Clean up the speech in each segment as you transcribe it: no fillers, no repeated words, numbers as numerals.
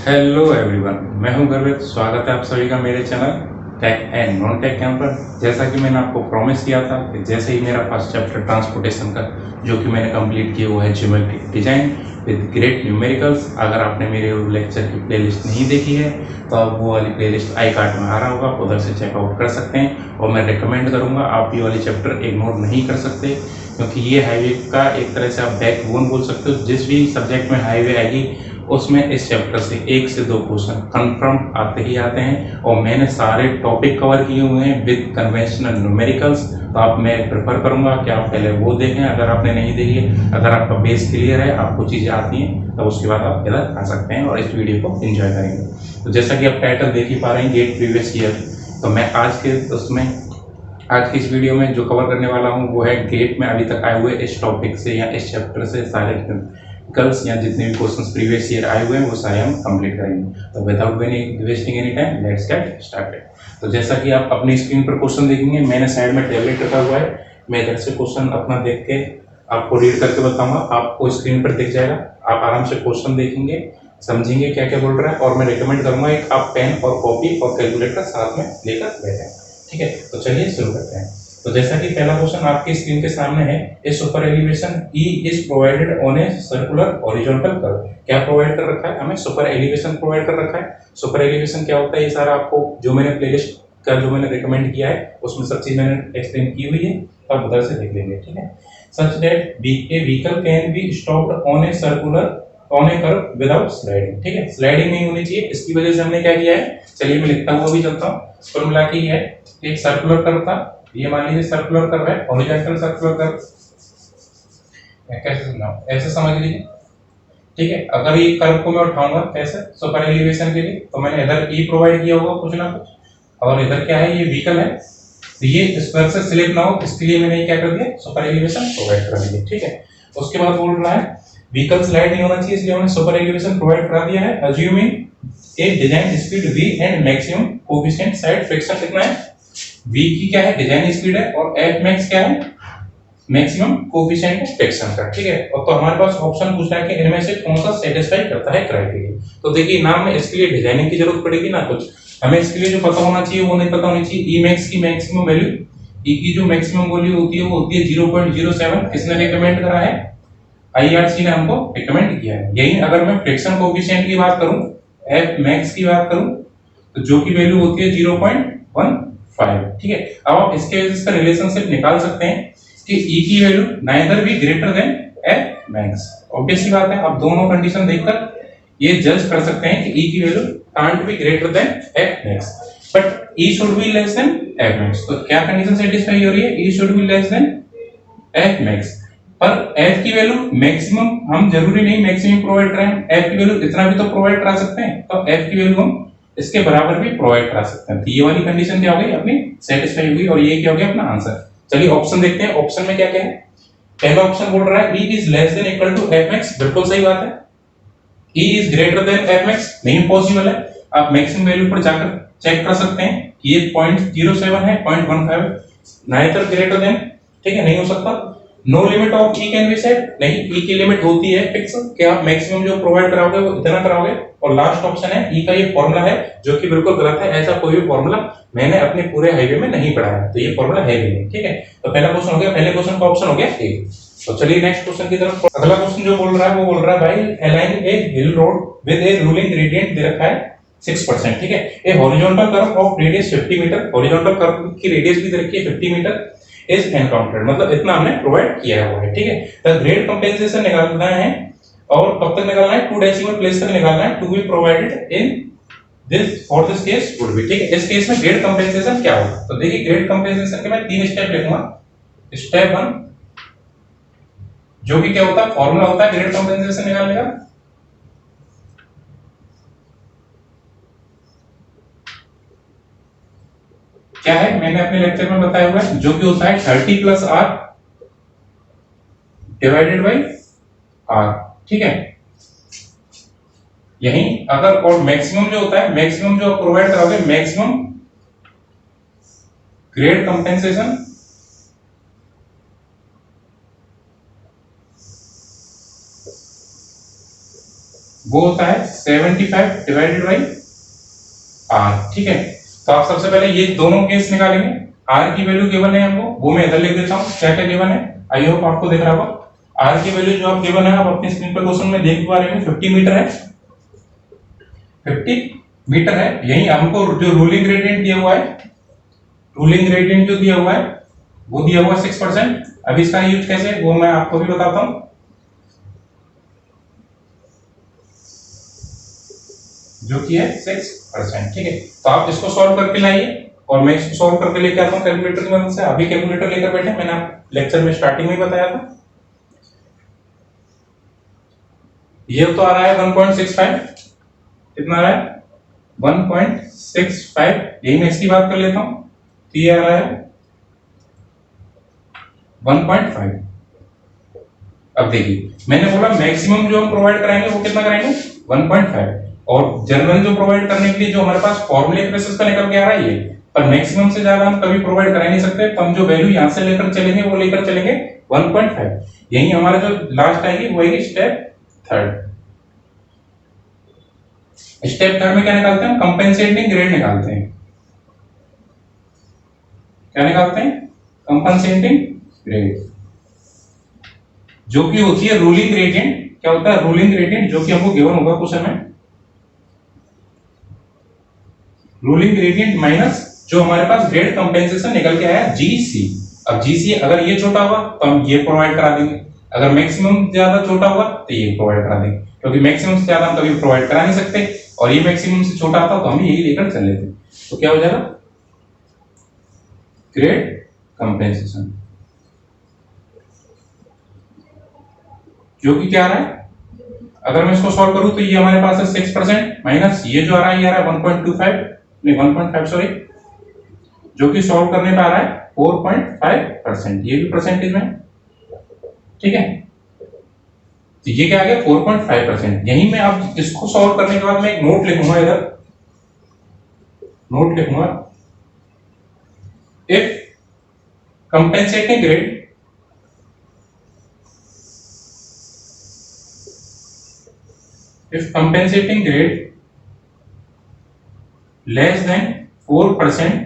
Hello everyone, मैं हूं गर्वित। स्वागत है आप सभी का मेरे channel tech and non tech camp पर। जैसा कि मैंने आपको प्रॉमिस किया था कि जैसे ही मेरा फर्स्ट चैप्टर ट्रांसपोर्टेशन का जो कि मैंने कंप्लीट किया वो है geometric design with great numericals. अगर आपने मेरे लेक्चर की प्लेलिस्ट नहीं देखी है तो आप वो वाली प्लेलिस्ट आई कार्ड में आ रहा होगा, उधर से चेकआउट कर सकते हैं। और मैं रिकमेंड करूँगा आप ये वाली चैप्टर इग्नोर नहीं कर सकते, क्योंकि ये हाईवे का एक तरह से आप बैकबोन बोल सकते हो। जिस भी सब्जेक्ट में हाईवे आएगी उसमें इस चैप्टर से 1 से 2 क्वेश्चन कंफर्म आते ही आते हैं। और मैंने सारे टॉपिक कवर किए हुए हैं विद कन्वेंशनल न्यूमेरिकल्स। तो आप मैं प्रेफर करूंगा कि आप पहले वो देखें अगर आपने नहीं देखी है। अगर आपका बेस क्लियर है, आपको चीज़ें आती हैं, तो उसके बाद आप इधर आ सकते हैं और इस वीडियो को एंजॉय करेंगे। तो जैसा कि आप टाइटल देख ही पा रहे हैं, गेट प्रीवियस ईयर, तो मैं आज की इस वीडियो में जो कवर करने वाला हूँ वो है गेट में अभी तक आए हुए इस टॉपिक से या इस चैप्टर से सारे गर्ल्स या जितने भी क्वेश्चंस प्रीवियस ईयर आए हुए हैं वो सारे हम कंप्लीट करेंगे। तो without wasting any time let's get started. तो जैसा कि आप अपनी स्क्रीन पर क्वेश्चन देखेंगे, मैंने साइड में टैबलेट रखा हुआ है। मैं इधर से क्वेश्चन अपना देख के आपको रीड करके बताऊंगा, आपको स्क्रीन पर दिख जाएगा। आप आराम से क्वेश्चन देखेंगे, समझेंगे क्या क्या बोल रहा है। और मैं रिकमेंड करूंगा एक आप पेन और कॉपी और कैलकुलेटर साथ में लेकर बैठें। ठीक है, तो चलिए शुरू करते हैं। तो जैसा कि पहला क्वेश्चन आपकी स्क्रीन के सामने है, a super elevation E is provided on a circular horizontal curve. क्या प्रोवाइड कर रखा है हमें? सुपर एलिवेशन प्रोवाइड कर रखा है। सुपर एलिवेशन क्या होता है ये सारा आपको जो मैंने प्लेलिस्ट का जो मैंने रिकमेंड किया है उसमें सब चीज मैंने एक्सप्लेन की हुई है, तो आप उधर से देख लेंगे। ठीक है, such that A vehicle can be stopped on a curve without sliding. ठीक है, स्लाइडिंग नहीं होनी चाहिए। इसकी वजह से हमने क्या किया है, चलिए मैं लिखता हुआ भी चलता हूँ। कुल मिला के है एक सर्कुलर कर्व था, ये मान लीजिए सर्कुलर कर्व है, हॉरिजॉन्टल सर्कुलर कर्व। कैसे समझाऊं, ऐसे समझ लीजिए। ठीक है, अगर ये कर्व को मैं उठाऊंगा कैसे सुपर एलिवेशन के लिए, तो मैंने इधर ई प्रोवाइड किया होगा कुछ ना कुछ, और इधर क्या है, ये व्हीकल है, तो ये स्क्वायर से स्लिप ना हो इसके लिए मैंने क्या कर दिया, सुपर एलिवेशन प्रोवाइड कर दिया। ठीक है, उसके बाद बोल रहा है व्हीकल स्लाइड नहीं होना चाहिए, इसलिए हमने सुपर एलिवेशन प्रोवाइड करा दिया है। Assuming A design speed v and maximum coefficient side friction कितना है, v की क्या है, डिजाइन स्पीड है, और f मैक्स क्या है, मैक्सिमम कोएफिशिएंट फ्रिक्शन का। ठीक है, और तो हमारे पास ऑप्शन पूछ रहा है कि इनमें से कौन सा सेटिस्फाई करता है क्राइटेरिया। तो देखिए नाम में इसके लिए डिजाइनिंग की जरूरत पड़ेगी ना कुछ, हमें इसके लिए जो पता होना चाहिए वो नहीं पता होनी चाहिए। ई मैक्स की मैक्सिमम वैल्यू, ई की जो मैक्सिमम वैल्यू होती है वो होती है 0.07। किसने रिकमेंड करा है, आईआरसी ने हमको रिकमेंड किया है। यही अगर मैं फ्रिक्शन कोएफिशिएंट की बात करूं, एफ मैक्स की बात करूं, तो जो की वैल्यू होती है 0.15। ठीक है, अब आप इसके वजह का रिलेशनशिप निकाल सकते हैं कि ई की value neither be greater than F max. Obvious सी बात है, आप दोनों कंडीशन देखकर ये जज कर सकते हैं कि ई की value can't be greater than F max, but E should be less than F max. तो क्या कंडीशन सेटिस्फाई हो रही है, E should be less than F max. पर f की वैल्यू मैक्सिमम हम जरूरी नहीं मैक्सिमम प्रोवाइड कराएं, f की वैल्यू इतना भी तो प्रोवाइड करा सकते हैं, तो f की वैल्यू हम इसके बराबर भी प्रोवाइड करा सकते हैं। तो ये वाली कंडीशन क्या हो गई अपनी सेटिस्फाई हुई, और ये क्या हो गया अपना आंसर। चलिए ऑप्शन देखते हैं, ऑप्शन में क्या क्या है। पहला ऑप्शन बोल रहा है e is less than equal to f max, बिल्कुल सही बात है। e is greater than f max नहीं पॉसिबल है। आप मैक्सिमम वैल्यू पर जाकर चेक कर सकते हैं कि ये 0.07 है, 0.15 नाइदर ग्रेटर देन, ठीक है, नहीं हो सकता। No limit of E can be set, नहीं, ई की लिमिट होती है फिक्स कि आप मैक्सिमम जो प्रोवाइड कराओगे वो इतना कराओगे। और लास्ट ऑप्शन है ई का ये फॉर्मूला है जो कि बिल्कुल गलत है, ऐसा कोई भी फॉर्मूला मैंने अपने पूरे हाईवे में नहीं पढ़ा है, तो ये फॉर्मूला है भी नहीं। ठीक है, तो पहला क्वेश्चन हो गया, पहले क्वेश्चन का ऑप्शन हो गया ए। तो चलिए नेक्स्ट क्वेश्चन की तरफ। अगला क्वेश्चन जो बोल रहा है वो बोल रहा है भाई align a hill road with a ruling gradient दे रखा है 6%। ठीक है, a horizontal curve of radius 50 metre, horizontal curve की रेडियस भी दे रखी है 50 मीटर इज एनकाउंटर्ड, मतलब इतना हमने प्रोवाइड किया हुआ है। ठीक है, द ग्रेड कंपेंसेशन निकालना है, और कब तक निकालना है, 2 डेसिमल प्लेस तक निकालना है, to be provided in this for this case would be. ठीक है, इस केस में ग्रेड कंपेंसेशन क्या होगा, तो देखिए ग्रेड कंपेंसेशन के मैं 3 स्टेप लिखूंगा। स्टेप 1 जो कि क्या होता है, फॉर्मूला होता है ग्रेड कंपेंसेशन निकालने का। क्या है, मैंने अपने लेक्चर में बताया हुआ है, जो कि होता है 30 plus R divided by R. ठीक है, यही अगर, और मैक्सिमम जो होता है, मैक्सिमम जो प्रोवाइड कराओगे, मैक्सिमम ग्रेड कंपेंसेशन वो होता है 75 डिवाइडेड बाई आर। ठीक है, तो आप सबसे पहले ये दोनों केस निकालेंगे। आर की वैल्यू गिवन है हमको, वो मैं इधर लिख देता हूँ क्या क्या गिवन है। आई होप आपको दिख रहा होगा। आर की वैल्यू जो आप गिवन है, आप अपनी स्क्रीन पर क्वेश्चन में देख पा रहे हैं, 50 मीटर है। 50 मीटर है। यही हमको जो रूलिंग ग्रेडियंट दिया हुआ है, रूलिंग ग्रेडियंट जो दिया हुआ है वो दिया हुआ 6%। अब इसका यूज कैसे, वो मैं आपको भी बताता हूं। जो कि है 6%। ठीक है, तो आप इसको सॉल्व करके लाइए और मैं इसको सॉल्व करके लेके आता हूं कैलकुलेटर की मदद से। अभी कैलकुलेटर लेकर बैठे, मैंने आप लेक्चर में स्टार्टिंग में बताया था। ये तो आ रहा है 1.65। कितना आ रहा है? 1.65। यही मैं इसकी बात कर लेता हूं, तो ये आ रहा है 1.5। अब देखिए, मैंने बोला मैक्सिमम जो हम प्रोवाइड कराएंगे वो कितना कराएंगे? 1.5। और जनरल जो प्रोवाइड करने के लिए जो हमारे पास फॉर्मूले बेसिस का निकल के आ रहा है ये, पर मैक्सिमम से ज्यादा हम कभी प्रोवाइड करा नहीं सकते। तो हम जो वैल्यू यहां से लेकर चलेंगे वो लेकर चलेंगे 1.5। यही हमारा जो लास्ट आएगी वो आएगी स्टेप थर्ड। स्टेप थर्ड में क्या निकालते हैं? कंपेंसेटिंग ग्रेड निकालते हैं। क्या निकालते हैं? कंपेंसेटिंग ग्रेड, जो कि होती है रूलिंग ग्रेडियंट। क्या होता है? रूलिंग ग्रेडियंट, जो कि हमको गिवन होगा क्वेश्चन में। रूलिंग ग्रेडियंट माइनस जो हमारे पास ग्रेड कंपेंसेशन निकल के आया जीसी। अब जीसी अगर ये छोटा होगा तो हम ये प्रोवाइड करा देंगे, अगर मैक्सिमम ज्यादा छोटा होगा तो ये प्रोवाइड करा देंगे, क्योंकि मैक्सिमम से ज्यादा हम कभी प्रोवाइड करा नहीं सकते और ये मैक्सिमम से छोटा था तो हम यही लेकर चल लेते। तो क्या हो जाएगा? ग्रेड कंपेंसेशन, जो कि क्या आ रहा है? अगर मैं इसको सॉल्व करूं तो ये हमारे पास है 6% माइनस ये जो आ रहा है, ये आ रहा है 1.25 नहीं 1.5 सॉरी, जो कि सॉल्व करने पे आ रहा है 4.5%। ये भी परसेंटेज में, ठीक है। तो ये क्या आ गया? 4.5%। यही मैं अब इसको सॉल्व करने के बाद मैं एक नोट लिखूंगा इधर, नोट लिखूंगा, if compensating grade if compensating grade less than 4%,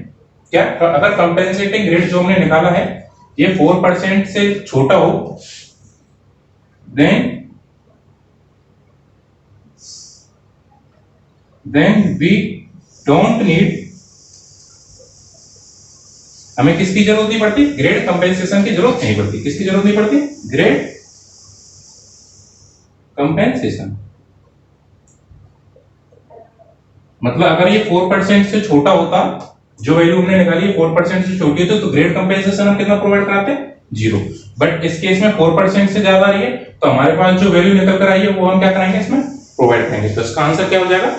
क्या अगर कंपेंसेटिंग ग्रेड जो हमने निकाला है ये 4% से छोटा हो, then we don't need, हमें किसकी जरूरत नहीं पड़ती? ग्रेड कंपेंसेशन की जरूरत नहीं पड़ती। किसकी जरूरत नहीं पड़ती? Grade compensation. मतलब अगर ये 4% से छोटा होता, जो वैल्यू हमने निकाली है 4% से छोटी है, तो ग्रेड कंपेंसेशन हम कितना प्रोवाइड कराते? 0। बट इस केस में 4% से ज्यादा रही है, तो हमारे पास जो वैल्यू निकल कर आई है वो हम क्या कराएंगे? इसमें प्रोवाइड करेंगे। तो इसका आंसर क्या हो जाएगा?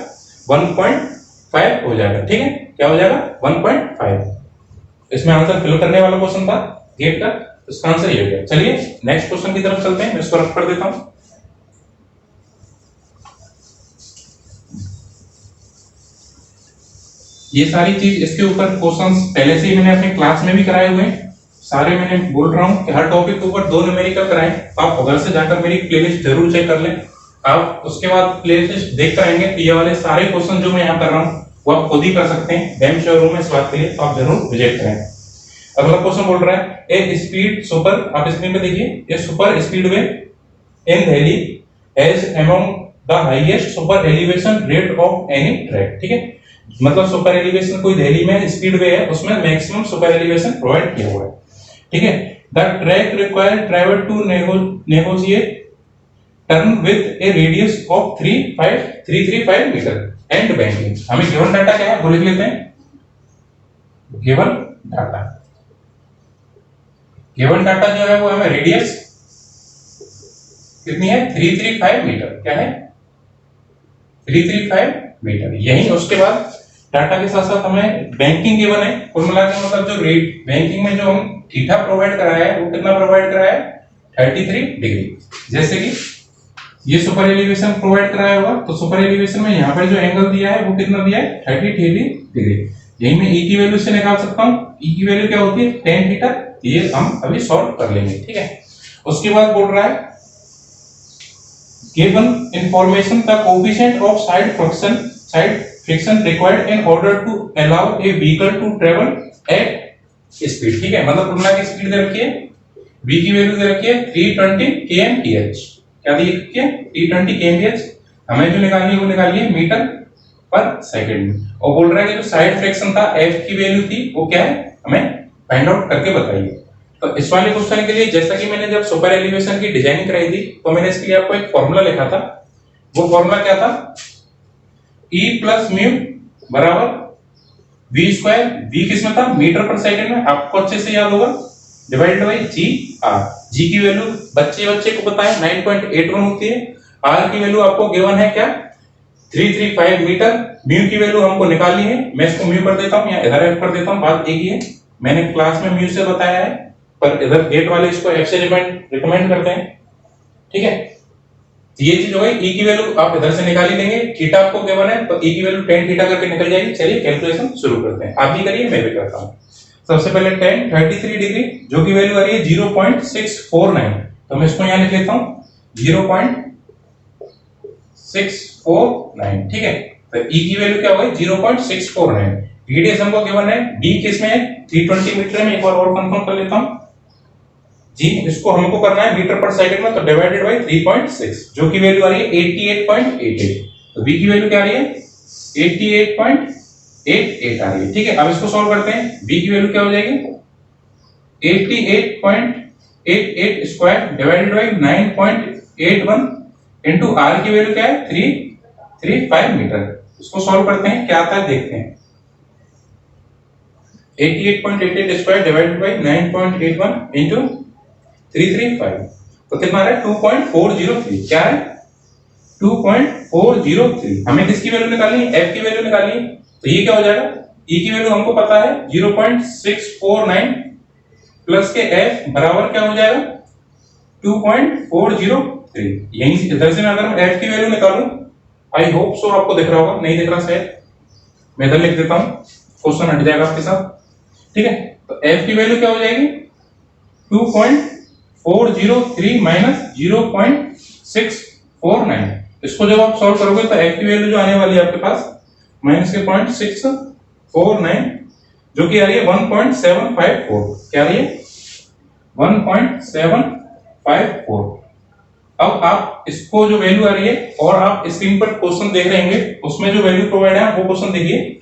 1.5 हो जाएगा। ठीक है, क्या हो जाएगा? 1.5। इसमें आंसर फिल करने वाला क्वेश्चन था गेट का, इसका आंसर ये हो गया। चलिए नेक्स्ट क्वेश्चन की तरफ चलते हैं, मैं इसको रख कर देता हूं। ये सारी चीज इसके ऊपर क्वेश्चंस पहले से ही मैंने अपने क्लास में भी कराए हुए हैं सारे। मैंने बोल रहा हूँ कि हर टॉपिक के ऊपर 2 न्यूमेरिकल कराएं, तो आप घर से जाकर मेरी प्लेलिस्ट जरूर चेक कर लें। आप उसके बाद प्लेलिस्ट देख कर आएंगे तो ये वाले सारे क्वेश्चन जो मैं यहाँ कर रहा हूँ वो आप खुद ही कर सकते हैं। डैम श्योर हूं मैं इस बात के लिए, तो आप जरूर विजिट करें। अगला क्वेश्चन बोल रहा है ए स्पीड सुपर, आप स्क्रीन पे देखिए, a super speedway in Delhi has among the highest super elevation rate of any track. ठीक है, मतलब सुपर एलिवेशन कोई दिल्ली में स्पीडवे है, उसमें मैक्सिमम सुपर एलिवेशन प्रोवाइड किया हुआ है। ठीक है, the track require driver to negotiate turn with a radius of 335 metre and banking. हमें गिवन डाटा क्या है वो लिख लेते हैं। गिवन डाटा जो है वो हमें रेडियस कितनी है? 335 मीटर। क्या है? 335 मीटर। यही उसके बाद डाटा के साथ साथ हमें बैंकिंग गिवन है। कुल मिला के मतलब जो रेट बैंकिंग में जो हम थीटा प्रोवाइड कराया है वो कितना प्रोवाइड कराया है? 33 डिग्री। जैसे कि ये सुपर एलिवेशन प्रोवाइड कराया होगा, तो सुपर एलिवेशन में यहाँ पर जो एंगल दिया है वो कितना दिया है? 33 डिग्री। यही मैं ई की वैल्यू से निकाल सकता हूँ। ई की वैल्यू क्या होती है? tan theta. ये हम अभी सॉल्व कर लेंगे। ठीक है, उसके बाद बोल रहा है given information the coefficient of side friction required in order to allow a vehicle to travel at speed। ठीक है, मतलब तुलना की स्पीड दे रखी है, v की वैल्यू दे रखी है 320 kmph। क्या दी रखी है? 320 kmph। हमें जो निकालनी है वो निकालिए मीटर पर सेकंड में, और बोल रहा है कि जो साइड फ्रैक्शन था f की वैल्यू थी वो क्या है, हमें फाइंड आउट करके बताइए। तो इस वाले क्वेश्चन के लिए जैसा कि मैंने जब सुपर एलिवेशन की डिजाइनिंग कराई थी तो मैंने इसके लिए आपको एक फॉर्मूला लिखा था। वो फॉर्मूला क्या था? E प्लस म्यू बराबर v स्क्वायर, v किसमें था? मीटर पर सेकंड में, आपको अच्छे से याद होगा, डिवाइडेड बाय जी आर। जी की वैल्यू बच्चे को पता है 9.81 होती है, आर की वैल्यू आपको गिवन है क्या? 335 मीटर। म्यू की वैल्यू हमको निकालनी है, मैं इसको म्यू कर देता हूं या इधर एफ कर देता हूं, बात एक ही है, मैंने क्लास में म्यू से बताया है, पर इधर गेट वाले इसको एफ से रिकमेंड करते हैं। ठीक है, ये चीज हो गई। ई की वैल्यू आप इधर से निकाल ही लेंगे, थीटा आपको गिवन है तो ई की वैल्यू tan थीटा करके निकल जाएगी। चलिए कैलकुलेशन शुरू करते हैं, आप भी करिए मैं भी करता हूं। सबसे पहले tan 33 डिग्री जो की वैल्यू आ रही है 0.649, तो मैं इसको यहां लिख लेता हूं 0.649। ठीक है, तो ई की वैल्यू क्या होगी? 0.649। रेडियस हमको गिवन है, बी किसमें है? 320 मीटर में। एक बार और कंफर्म कर लेता हूं जी, इसको हमको करना है मीटर पर सेकंड में, तो डिवाइडेड बाय 3.6 जो की वैल्यू आ रही है 88.88। तो v की वैल्यू क्या आ रही है? 88.88 आ रही है। ठीक है, अब इसको सॉल्व करते हैं। v की वैल्यू क्या हो जाएगी? 88.88 square divided bye 9.81 into r की वैल्यू क्या है? 335 मीटर। इसको सॉल्व करते हैं, क्या आता है देखते हैं। 88.88 स्क्वायर डिवाइडेड बाय 9.81 इनटू 335, तो कितना आ रहा है? 2.403। क्या है? 2.403। हमें किसकी वैल्यू निकालनी है? f की वैल्यू निकालनी है, तो ये क्या हो जाएगा? e की वैल्यू हमको पता है 0.649 प्लस के f बराबर क्या हो जाएगा? 2.403। यहीं से इधर से मैं अगर f की वैल्यू निकालूं, आई होप सो आपको दिख रहा होगा, नहीं दिख रहा शायद, मैं इधर लिख देता हूं, क्वेश्चन हट जाएगा आपके साथ। ठीक है, तो f की वैल्यू क्या हो जाएगी? 2.403 माइनस 0.649। इसको जब आप सॉल्व करोगे तो f की वैल्यू जो आने वाली है आपके पास माइनस के 0.649 जो कि आ रही है 1.754। क्या आ रही है? 1.754। अब आप इसको जो वैल्यू आ रही है, और आप स्क्रीन पर क्वेश्चन देख रहे होंगे, उसमें जो वैल्यू प्रोवाइड है वो क्वेश्चन देखिए।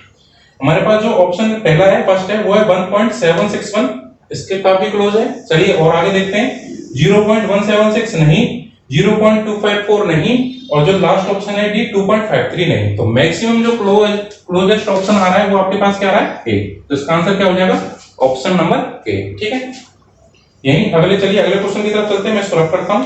हमारे पास जो ऑप्शन पहला है, फर्स्ट है, वो है 1.761, इसके काफी क्लोज है। चलिए और आगे देखते हैं। 0.176 नहीं, 0.254 नहीं, और जो लास्ट ऑप्शन है डी 2.53 नहीं। तो मैक्सिमम जो क्लोजेस्ट ऑप्शन आ रहा है वो आपके पास क्या आ रहा है? ए। तो इसका आंसर क्या हो जाएगा? Option number A. ठीक है, यही अगले, चलिए अगले क्वेश्चन की तरफ चलते हैं, मैं इसको रख करता हूं।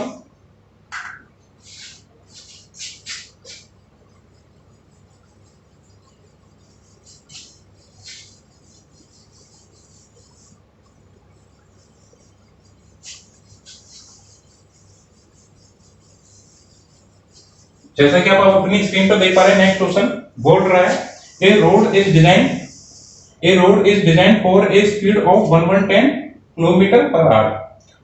जैसा कि आप अपनी स्क्रीन पर देख पा रहे हैं, नेक्स्ट क्वेश्चन बोल रहा है a road is design for a speed of 110 kilometre per hour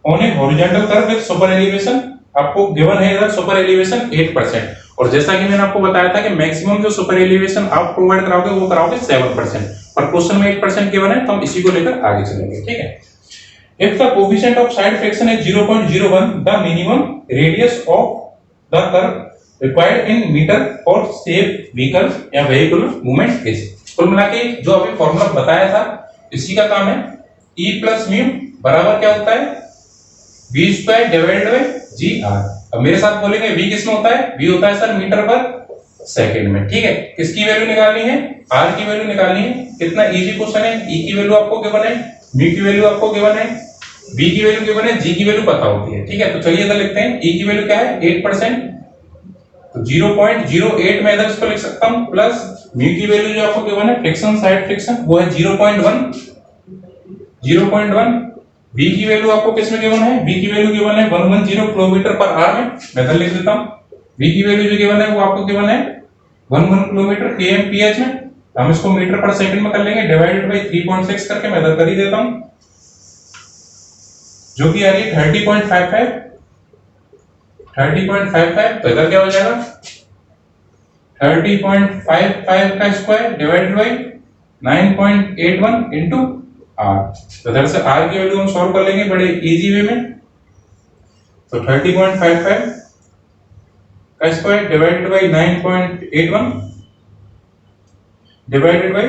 on a horizontal curve with super elevation. आपको गिवन है इधर सुपर एलिवेशन 8%, और जैसा कि मैंने आपको बताया था कि मैक्सिमम जो सुपर एलिवेशन आप प्रोवाइड कराओगे वो कराओगे 7%, पर क्वेश्चन में 8% गिवन है, तो हम इसी को लेकर आगे चलेंगे। ठीक है, if the coefficient of side friction is 0.01, the minimum radius of the curve required in meter for safe vehicle या vehicular movement is। कुल मिला के जो अभी फॉर्मूला बताया था इसी का काम है। E प्लस म्यू बराबर क्या होता है? v square divided by ji R. अब मेरे साथ बोलेंगे v किसमें होता है? v होता है सर मीटर पर सेकंड में। ठीक है, किसकी वैल्यू निकालनी है? r की वैल्यू निकालनी है। कितना इजी क्वेश्चन है। e की वैल्यू आपको गिवन है, म्यू की वैल्यू आपको गिवन है, v की वैल्यू गिवन है, g की वैल्यू पता होती है। ठीक है, तो चलिए इधर लिखते हैं। e की वैल्यू क्या है? 8%, तो 0.08 मैं इधर इसको लिख सकता हूं, प्लस म्यू की वैल्यू जो आपको गिवन है फ्रिक्शन साइड फ्रिक्शन वो है 0.1, v की वैल्यू आपको किसमें गिवन है? v की वैल्यू गिवन है 110 किलोमीटर पर आवर में, मैं इधर लिख देता हूं। v की वैल्यू जो गिवन है वो आपको गिवन है 11 किलोमीटर kmph में, हम इसको मीटर पर सेकंड में कर लेंगे, डिवाइडेड बाय 3.6 करके मैं इधर कर ही देता हूं, जो कि आ रही है 30.55 30.55, तो इधर क्या हो जाएगा 30.55 का square divided by 9.81 into R. तो इधर से आर की वैल्यू हम सॉल्व कर लेंगे बड़े इजी वे में। तो 30.55 का square divided by 9.81 divided by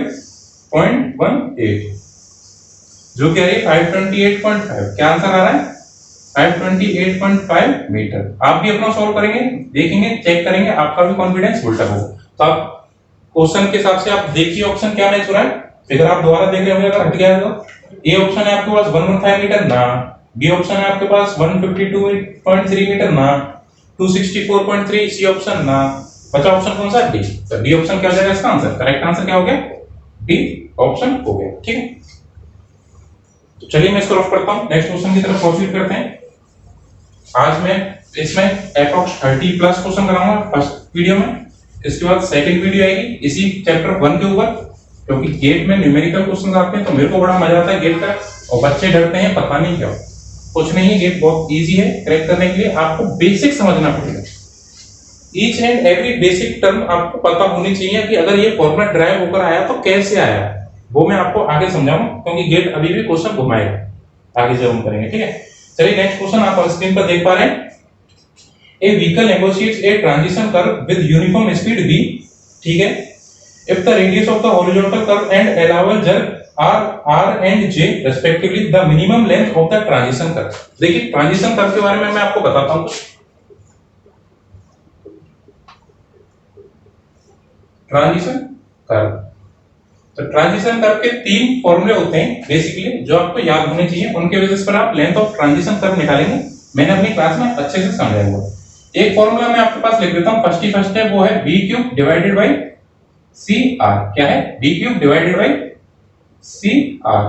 0.18, जो कह रही है 528.5। क्या आंसर आ रहा है 528.5 मीटर। आप भी अपना सॉल्व करेंगे, देखेंगे, चेक करेंगे, आपका भी कॉन्फिडेंस उल्टा होगा। तो आप क्वेश्चन के हिसाब से आप देखिए ऑप्शन क्या मैच हो रहा है, फिर आप दोबारा देख रहे होंगे अगर हट गया है तो। ए ऑप्शन है आपके पास 115 मीटर ना, बी ऑप्शन है आपके पास 152.3 मीटर ना, 264.3 सी ऑप्शन ना, बचा ऑप्शन कौन सा डी। तो डी ऑप्शन क्या हो जाएगा इसका आंसर, करेक्ट आंसर क्या हो गया डी ऑप्शन हो गया। ठीक है, तो चलिए मैं इसको रफ करता हूं, नेक्स्ट क्वेश्चन की तरफ प्रोसीड करते हैं। आज मैं इसमें अप्रॉक्स 30 प्लस क्वेश्चन कराऊंगा फर्स्ट वीडियो में, इसके बाद सेकंड वीडियो आएगी इसी चैप्टर 1 के ऊपर, क्योंकि गेट में न्यूमेरिकल क्वेश्चन आते हैं तो मेरे को बड़ा मजा आता है गेट का, और बच्चे डरते हैं पता नहीं क्यों। कुछ नहीं है, गेट बहुत इजी है क्रैक करने के लिए, आपको बेसिक समझना पड़ेगा। Each and every basic term आपको पता होनी चाहिए कि अगर ये फॉर्मूला ड्राइव होकर आया तो कैसे आया, वो मैं आपको आगे समझाऊंगा, क्योंकि गेट अभी भी क्वेश्चन घुमाएगा आगे जब हम करेंगे। ठीक है, चलिए नेक्स्ट क्वेश्चन आप स्क्रीन पर देख पा रहे हैं। A vehicle negotiates a transition curve with uniform speed v, ठीक है, if the radius of the horizontal curve and allowable jerk are r and j respectively, the minimum length of the transition curve। देखिए transition curve के बारे में मैं आपको बताता हूं। ट्रांजिशन कर्व, तो ट्रांजिशन कर्व के 3 फॉर्मूले होते हैं बेसिकली जो आपको याद होने चाहिए, उनके बेसिस पर आप लेंथ ऑफ ट्रांजिशन कर्व निकालेंगे। मैंने अपनी क्लास में अच्छे से समझाया हुआ। एक फॉर्मूला मैं आपके पास लिख देता हूं, फर्स्ट है वो है v cube divided by cr। क्या है v cube divided by cr।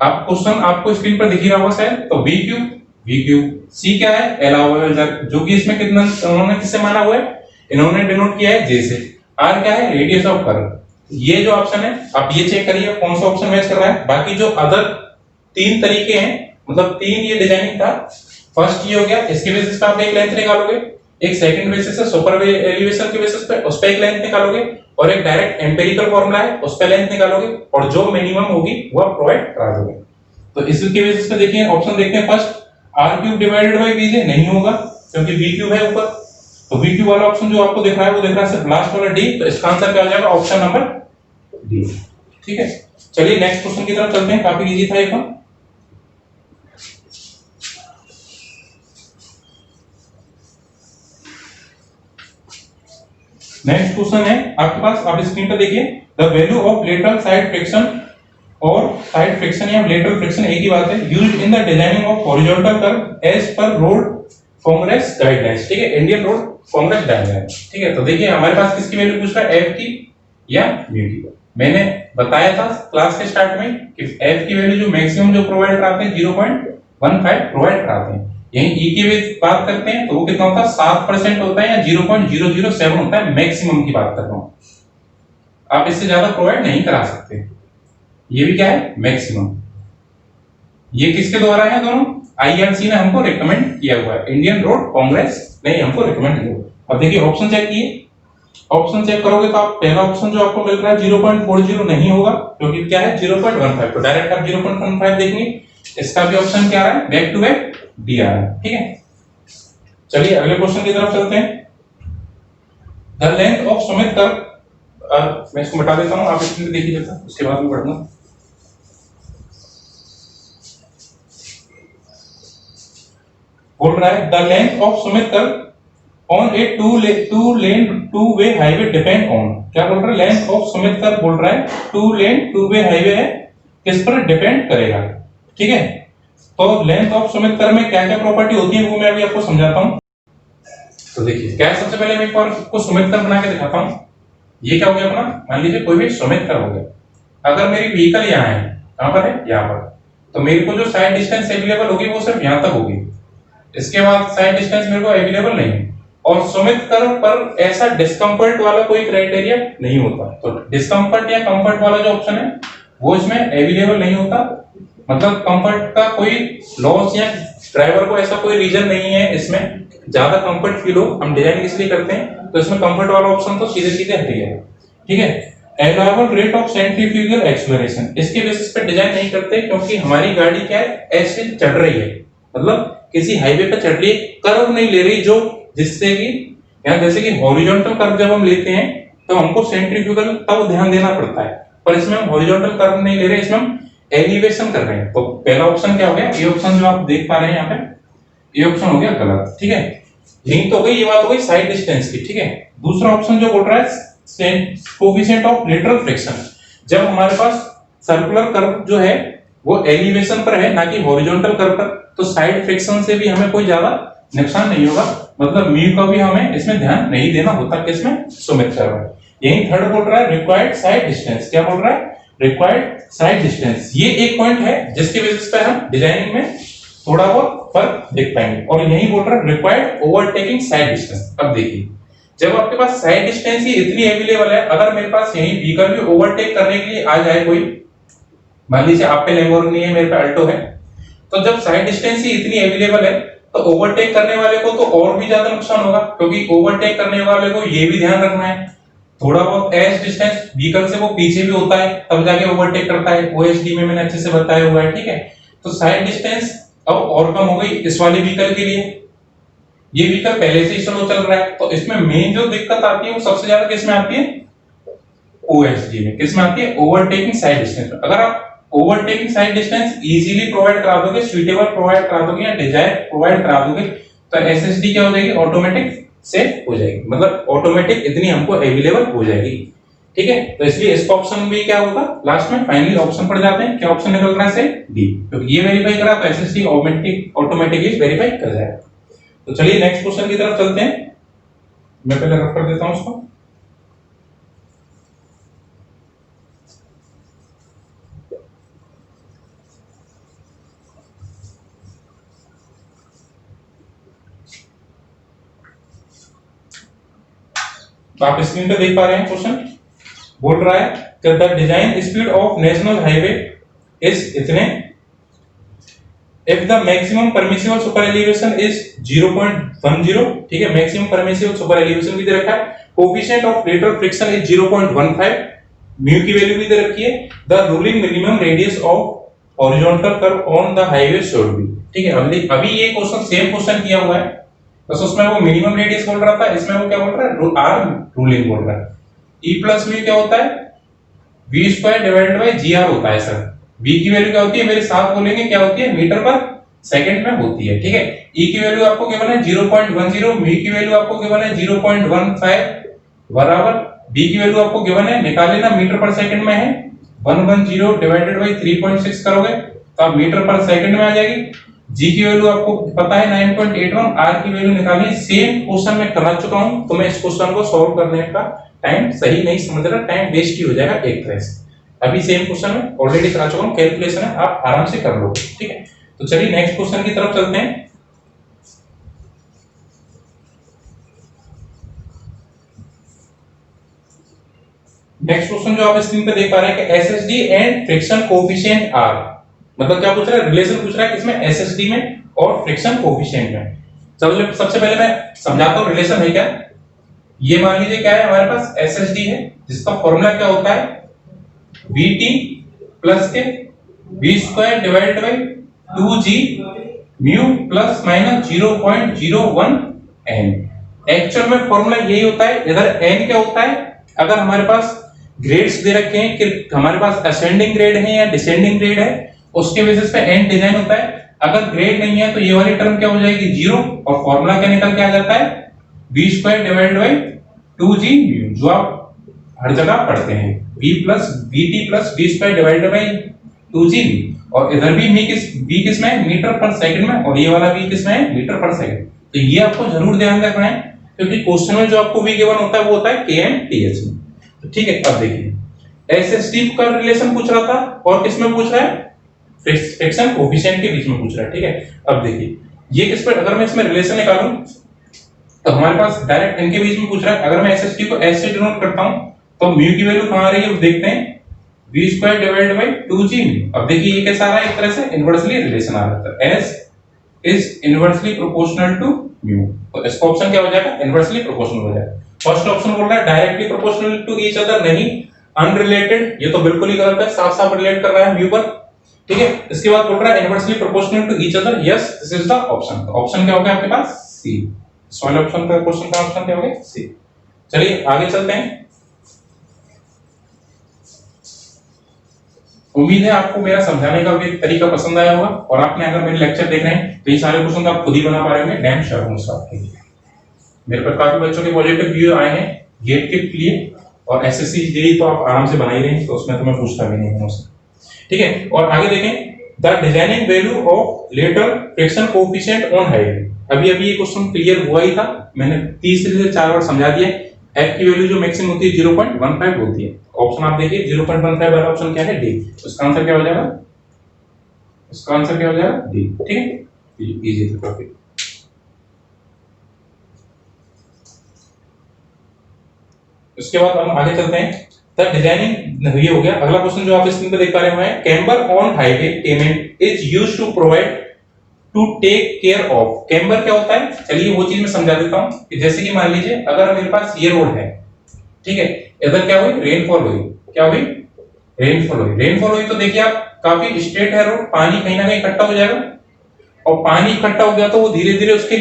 आप क्वेश्चन आपको स्क्रीन पर दिख ही रहा होगा शायद। तो v क्यूब c क्या है अलाउबल jerk, जो कि इसमें कितना उन्होंने किससे माना हुआ है, इन्होंने डिनोट किया है j से। r क्या है रेडियस ऑफ कर्व। ये जो ऑप्शन है आप ये चेक करिए कौन सा ऑप्शन मैच कर रहा है। बाकी जो अदर 3 तरीके हैं, मतलब 3 ये डिजाइनिंग था। फर्स्ट ये हो गया, इसके बेसिस पे आप एक लेंथ निकालोगे, एक सेकंड बेसिस है सुपर एलिवेशन के बेसिस पे उस पे एक लेंथ निकालोगे, और एक डायरेक्ट एम्पिरिकल फार्मूला है उस पे लेंथ निकालोगे, और जो मिनिमम होगी वो आप प्रोवाइड करा दोगे। तो इसके बेसिस पे देखिए ऑप्शन देखते हैं। First r cube divided by vj नहीं होगा क्योंकि v क्यूब है ऊपर, तो v क्यूब वाला ऑप्शन जो आपको दिख रहा है वो दिख रहा है सिर्फ लास्ट वाला d, तो इसका आंसर क्या हो जाएगा ऑप्शन नंबर d। ठीक है, चलिए नेक्स्ट क्वेश्चन की तरफ चलते हैं, काफी इजी था ये। नेक्स्ट क्वेश्चन है आपके पास, आप स्क्रीन पर देखिए, the value of lateral side friction और साइड फ्रिक्शन या लेटरल फ्रिक्शन एक ही बात है, used in the designing of horizontal curve as per road congress guidelines. ठीक है, इंडियन रोड कांग्रेस गाइडलाइंस। ठीक है, तो देखिए हमारे पास किसकी वैल्यू पूछ रहा है, एफ की या म्यू की। मैंने बताया था क्लास के स्टार्ट में कि एफ की वैल्यू जो मैक्सिमम जो प्रोवाइड कराते हैं 0.15 प्रोवाइड कराते हैं। यहीं ई की भी बात करते हैं तो वो कितना होता है 7% होता है या 0.007 होता है, मैक्सिमम की बात कर रहा हूं। आप इससे ज्यादा प्रोवाइड नहीं करा सकते। ये भी क्या है मैक्सिमम। ये किसके द्वारा है दोनों, आईआरसी ने हमको रिकमेंड किया हुआ है, इंडियन रोड कांग्रेस ने हमको रिकमेंड किया हुआ। अब देखिए ऑप्शन चेक किए, ऑप्शन चेक करोगे तो आप पहला ऑप्शन जो आपको मिल रहा है 0.40 नहीं होगा क्योंकि क्या है 0.15, तो डायरेक्ट आप 0.15 देखेंगे। इसका भी ऑप्शन क्या आ रहा है बैक टू बैक डी आ रहा है। ठीक है, चलिए अगले क्वेश्चन की तरफ चलते हैं। The length of Samit curve, मैं इसको मिटा देता हूं, आप इसमें देख लीजिएगा उसके बाद में पढ़ना। बोल रहा है the length of Samit curve on A two lane two way highway depend on, क्या बोल रहा है लेंथ ऑफ समित कर्व बोल रहा है two lane two way highway है, किस पर डिपेंड करेगा। ठीक है, तो लेंथ ऑफ समित कर्व में क्या क्या प्रॉपर्टी होती है वो मैं अभी आपको समझाता हूं। तो देखिए क्या है, सबसे पहले मैं एक बार आपको समित कर्व बना के दिखाता हूं। ये क्या हो गया अपना, मान लीजिए कोई भी समित कर्व हो गया। अगर मेरी व्हीकल यहाँ है, कहां पर है यहाँ पर, तो मेरे को जो साइड डिस्टेंस अवेलेबल होगी वो सिर्फ यहाँ तक होगी, इसके बाद साइड डिस्टेंस मेरे को अवेलेबल नहीं। और समित कर्व पर ऐसा डिस्कम्फर्ट वाला कोई क्राइटेरिया नहीं होता, तो डिस्कम्फर्ट या कंफर्ट वाला जो ऑप्शन है वो इसमें अवेलेबल नहीं होता, मतलब कंफर्ट का कोई लॉस या ड्राइवर को ऐसा कोई रीजन नहीं है इसमें ज्यादा कंफर्ट फील हो, हम डिजाइन इसलिए करते हैं, तो इसमें कंफर्ट वाला ऑप्शन तो सीधे सीधे हट गया। ठीक है, allowable rate of centrifugal acceleration, इसके बेसिस पे डिजाइन नहीं करते क्योंकि हमारी गाड़ी क्या है, ऐसे चढ़ रही है, मतलब किसी हाईवे पे चढ़ रही है, कर्व नहीं ले रही, जो जिससे कि यहाँ जैसे कि हॉरिजॉन्टल कर्व जब हम लेते हैं तो हमको सेंट्रीफ्यूगल तब ध्यान देना पड़ता है, पर इसमें हम हॉरिजॉन्टल कर्व नहीं ले रहे, इसमें हम एलिवेशन कर रहे हैं। तो पहला ऑप्शन क्या हो गया, ये ऑप्शन जो आप देख पा रहे हैं यहाँ पे, ये ऑप्शन हो गया गलत। ठीक है, लिंक तो हो गई, ये बात हो गई साइड डिस्टेंस की। ठीक है, दूसरा ऑप्शन जो बोल रहा है कोएफिशिएंट ऑफ लेटरल फ्रिक्शन, जब हमारे पास सर्कुलर कर्व जो है वो एलिवेशन पर है ना कि हॉरिजॉन्टल कर्व पर, तो साइड फ्रिक्शन से भी हमें कोई ज्यादा नुकसान नहीं होगा, मतलब म्यू का भी हमें इसमें ध्यान नहीं देना होता किसमें, सुमित कर्व में। यही थर्ड बोल रहा है रिक्वायर्ड साइड डिस्टेंस, क्या बोल रहा है, रिक्वायर्ड साइड डिस्टेंस। ये एक पॉइंट है जिसके बेसिस पे हम डिजाइनिंग में थोड़ा बहुत फर्क देख पाएंगे। और यही बोल रहा है रिक्वायर्ड ओवरटेकिंग साइड डिस्टेंस। अब देखिए, जब आपके पास साइड डिस्टेंस ही इतनी अवेलेबल है, अगर मेरे पास यही व्हीकल भी ओवरटेक करने के लिए आ जाए कोई, मान लीजिए आप पे लैम्बोर्गिनी है, मेरे पे अल्टो है, तो जब साइड डिस्टेंस ही इतनी अवेलेबल है तो ओवरटेक करने वाले को तो और भी ज्यादा नुकसान होगा, क्योंकि ओवरटेक करने वाले को ये भी ध्यान रखना है थोड़ा बहुत एज डिस्टेंस व्हीकल से वो पीछे भी होता है तब जाके ओवरटेक करता है, ओएसडी में मैंने अच्छे से बताया हुआ है। ठीक है, तो साइड डिस्टेंस अब और कम हो गई इस वाले व्हीकल के लिए, ये व्हीकल पहले से ही स्लो चल रहा है, तो इसमें मेन जो दिक्कत आती है वो सबसे ज्यादा किस में आती है, ओएसडी में। किस में आती है, ओवरटेकिंग साइड डिस्टेंस। अगर आप overtaking sight distance easily provide करा दोगे, सुइटेबल प्रोवाइड करा दोगे या डिजायर प्रोवाइड करा दोगे, तो एसएसडी क्या हो जाएगी, ऑटोमेटिक से हो जाएगी, मतलब ऑटोमेटिक इतनी हमको अवेलेबल हो जाएगी। ठीक है, तो इसलिए इसका ऑप्शन भी क्या होगा, लास्ट में फाइनली ऑप्शन पर जाते हैं, क्या ऑप्शन निकल रहा है, डी, क्योंकि ये वेरीफाई करा तो एसएसडी ऑटोमेटिकली वेरीफाई कर जाएगा। तो चलिए नेक्स्ट क्वेश्चन की तरफ चलते हैं, मैं पहले रफ कर देता हूं उसको। तो आप स्क्रीन पे देख पा रहे हैं क्वेश्चन बोल रहा है कि the design speed of national highway is इतने, if the maximum permissible super elevation is 0.10, ठीक है, मैक्सिमम परमिसिबल सुपर एलिवेशन भी दे रखा है, coefficient of lateral friction is 0.15, mu की वैल्यू भी दे रखी है, the ruling minimum radius of horizontal curve on the highway should be. ठीक है, अभी ये क्वेश्चन सेम क्वेश्चन किया हुआ है, बस उसमें वो मिनिमम रेडियस बोल रहा था, इसमें वो क्या बोल रहा है, आर रूलिंग बोल रहा है। ई प्लस वी क्या होता है, V square divided by ji R होता है सर। वी की वैल्यू क्या होती है, मेरे साथ बोलेंगे, क्या होती है, मीटर पर सेकंड में होती है। ठीक है, ई की वैल्यू आपको गिवन है 0.10, वी की वैल्यू आपको गिवन है 0.15 बराबर, बी की वैल्यू आपको गिवन है, निकाल लेना, मीटर पर सेकंड में है, 110 डिवाइडेड बाय 3.6 करोगे तो आप मीटर पर सेकंड में आ जाएगी। जी की वैल्यू आपको पता है 9.81, आर की वैल्यू निकालनी है। सेम क्वेश्चन मैं करा चुका हूं, तो मैं इस क्वेश्चन को सॉल्व करने का टाइम सही नहीं समझ रहा, टाइम वेस्ट ही हो जाएगा एक तरह से। अभी सेम क्वेश्चन में ऑलरेडी करा चुका हूं, कैलकुलेशन है, आप आराम से कर लो। ठीक है, तो चलिए नेक्स्ट क्वेश्चन की तरफ चलते हैं। नेक्स्ट क्वेश्चन जो आप स्क्रीन पे देख पा रहे हैं कि SSD and friction coefficient are, मतलब क्या पूछ रहा है, रिलेशन पूछ रहा है किसमें, एसएसडी में और फ्रिक्शन कोएफिशिएंट में। चलो सबसे पहले मैं समझाता हूं रिलेशन है क्या। ये मान लीजिए क्या है, हमारे पास एसएसडी है जिसका फॉर्मूला क्या होता है, vt प्लस के v square divided bye 2g mu plus minus 0.01 n। Actual में फॉर्मूला यही होता है, इधर n क्या होता है, अगर हमारे पास ग्रेड्स दे रखे हैं कि हमारे पास असेंडिंग ग्रेड है या डिसेंडिंग ग्रेड है, उसके बेसिस पे n डिजाइन होता है। अगर ग्रेड नहीं है तो ये वाली टर्म क्या हो जाएगी, 0, और फॉर्मूला क्या निकल के आ जाता है, v square divided bye 2g mu, जो आप हर जगह पढ़ते हैं, vt plus v square divided bye 2g, और इधर भी v किस में है, मीटर पर सेकंड में, और ये वाला v किस में है, मीटर पर सेकंड। तो ये आपको जरूर ध्यान रखना है, क्योंकि क्वेश्चन में जो आपको v गिवन होता है वो होता है km/th में। तो ठीक है, अब देखिए एसएसडी का रिलेशन पूछ रहा था और किसमें पूछ रहा है, फ्रिक्शन कोएफिशिएंट के बीच में पूछ रहा है। ठीक है, अब देखिए ये किस पर, अगर मैं इसमें रिलेशन निकालूं तो हमारे पास डायरेक्ट इनके बीच में पूछ रहा है। अगर मैं एसएसडी को एस से डिनोट करता हूं तो म्यू की वैल्यू कहां आ रही है, देखते हैं, v square divided bye 2g। अब देखिए ये कैसा आ रहा है, एक तरह से इनवर्सली रिलेशन आ रहा है, s is inversely proportional to mu. तो इसका ऑप्शन क्या हो जाएगा, इनवर्सली प्रोपोर्शनल हो जाएगा। फर्स्ट ऑप्शन बोल रहा है directly proportional to each other, नहीं, अनरिलेटेड, ये तो बिल्कुल ही गलत है, साफ साफ रिलेट कर रहा है म्यू पर, ठीक है। इसके बाद बोल रहा है inversely proportional to each other, yes this is the option. तो ऑप्शन क्या हो गया आपके पास, सी। इस वाले ऑप्शन का क्वेश्चन का ऑप्शन क्या हो गया, सी। चलिए आगे चलते हैं। उम्मीद है आपको मेरा समझाने का भी तरीका पसंद आया होगा, और आपने अगर मेरे लेक्चर देख रहे हैं तो ये सारे क्वेश्चन आप खुद ही बना पा रहे होंगे, डैम श्योर हूं इस बात के लिए। मेरे पर काफी बच्चों के पॉजिटिव व्यू आए हैं गेट के लिए, और एसएससी जेईई तो आप आराम से बना ही रहे हैं, तो उसमें तो मैं पूछता भी नहीं हूं उससे, ठीक है। और आगे देखें, the designing value of lateral friction coefficient on height. अभी अभी ये क्वेश्चन क्लियर हुआ ही था, मैंने 3 से 4 बार समझा दिया। एफ की वैल्यू जो मैक्सिमम होती है 0.15 होती है। ऑप्शन आप देखिए 0.15 वाला ऑप्शन क्या है, डी। इसका आंसर क्या हो जाएगा, इसका आंसर क्या हो जाएगा, डी, ठीक है। इजी था काफी। उसके बाद हम आगे चलते हैं, द डिजाइनिंग, ये हो गया। अगला क्वेश्चन जो आप स्क्रीन पे देख पा रहे हैं, camber on highway pavement is used to provide to take care of. Camber क्या होता है, चलिए वो चीज मैं समझा देता हूं कि जैसे कि मान लीजिए अगर मेरे पास ये रोड है, ठीक है, इधर क्या हुई, रेनफॉल हुई, क्या हुई, रेनफॉल हुई। रेनफॉल हुई तो देखिए आप काफी स्ट्रेट है रोड, पानी कहीं ना कहीं इकट्ठा हो जाएगा, और पानी इकट्ठा हो गया तो वो धीरे धीरे उसके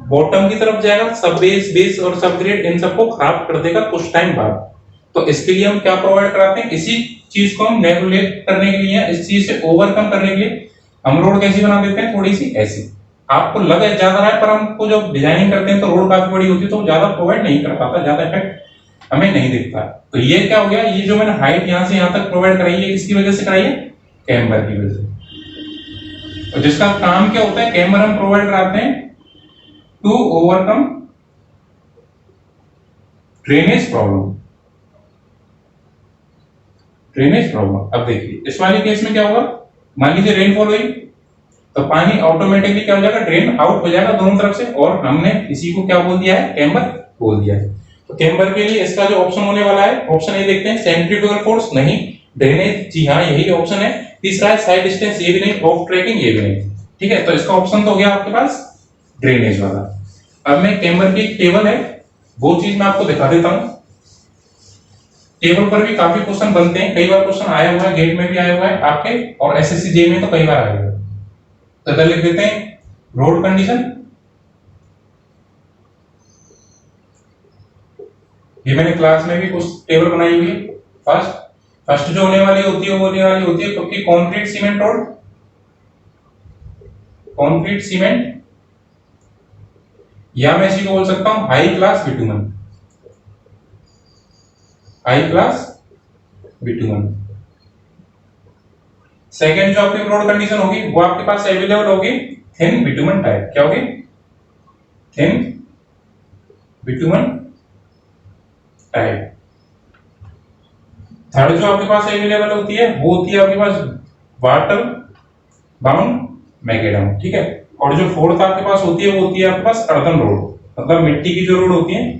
बॉटम की तरफ जाएगा, सब बेस और सब ग्रेड इन सबको खराब कर देगा कुछ टाइम बाद। तो इसके लिए हम क्या प्रोवाइड कराते हैं, इसी चीज को हम रेगुलेट करने के लिए, इस चीज से ओवरकम करने के लिए हम रोड कैसी बना देते हैं, थोड़ी सी ऐसी। आपको लगे ज्यादा है, पर हमको जब डिजाइनिंग करते हैं तो रोड काफी बड़ी होती है, तो ज्यादा प्रोवाइड नहीं कर पाता, ज्यादा इफेक्ट हमें नहीं दिखता। तो ये क्या हो गया, ये जो मैंने हाइट यहां से यहां तक प्रोवाइड कराई है, किसकी वजह से कराई है, कैम्बर की वजह से। तो जिसका काम क्या होता है, कैम्बर हम प्रोवाइड कराते हैं to overcome drainage problem. Drainage problem. अब देखिए इस वाले केस में क्या होगा, मान लीजिए रेनफॉल हुई तो पानी ऑटोमेटिकली क्या हो जाएगा, ड्रेन आउट हो जाएगा दोनों तरफ से, और हमने इसी को क्या बोल दिया है, कैम्बर बोल दिया है। तो कैम्बर के लिए इसका जो ऑप्शन होने वाला है, ऑप्शन ए देखते हैं, सेंट्रीफ्यूगल फोर्स, नहीं, ड्रेनेज, जी हाँ यही ऑप्शन है। तीसरा है साइड डिस्टेंस, ये भी नहीं, ऑफ ट्रैकिंग, ये भी नहीं, ठीक है। तो इसका ऑप्शन तो हो गया आपके पास ड्रेनेज वाला। अब मैं कैम्बर की टेबल है वो चीज मैं आपको दिखा देता हूं। टेबल पर भी काफी क्वेश्चन बनते हैं, कई बार क्वेश्चन आया हुआ है, गेट में भी आया हुआ है आपके, और एसएससी जेईई में तो कई बार आया हुआ है। तो इधर लिख देते हैं रोड कंडीशन, ये मैंने क्लास में भी कुछ टेबल बनाई हुई है। फर्स्ट जो होने वाली होती है वो होने वाली होती है क्योंकि concrete cement road, concrete cement, या मैं इसी को बोल सकता हूं high class bitumen, high class bitumen. Second जो आपकी रोड कंडीशन होगी वो आपके पास अवेलेबल होगी थिन बिटुमन टाइप, क्या होगी, थिन बिटुमन टाइप। थर्ड जो आपके पास अवेलेबल होती है वो होती है आपके पास वाटर बाउंड मैकेडम, ठीक है। और जो फोर्थ आपके पास होती है वो होती है आपके पास अर्दन रोड, मतलब मिट्टी की जो रोड होती है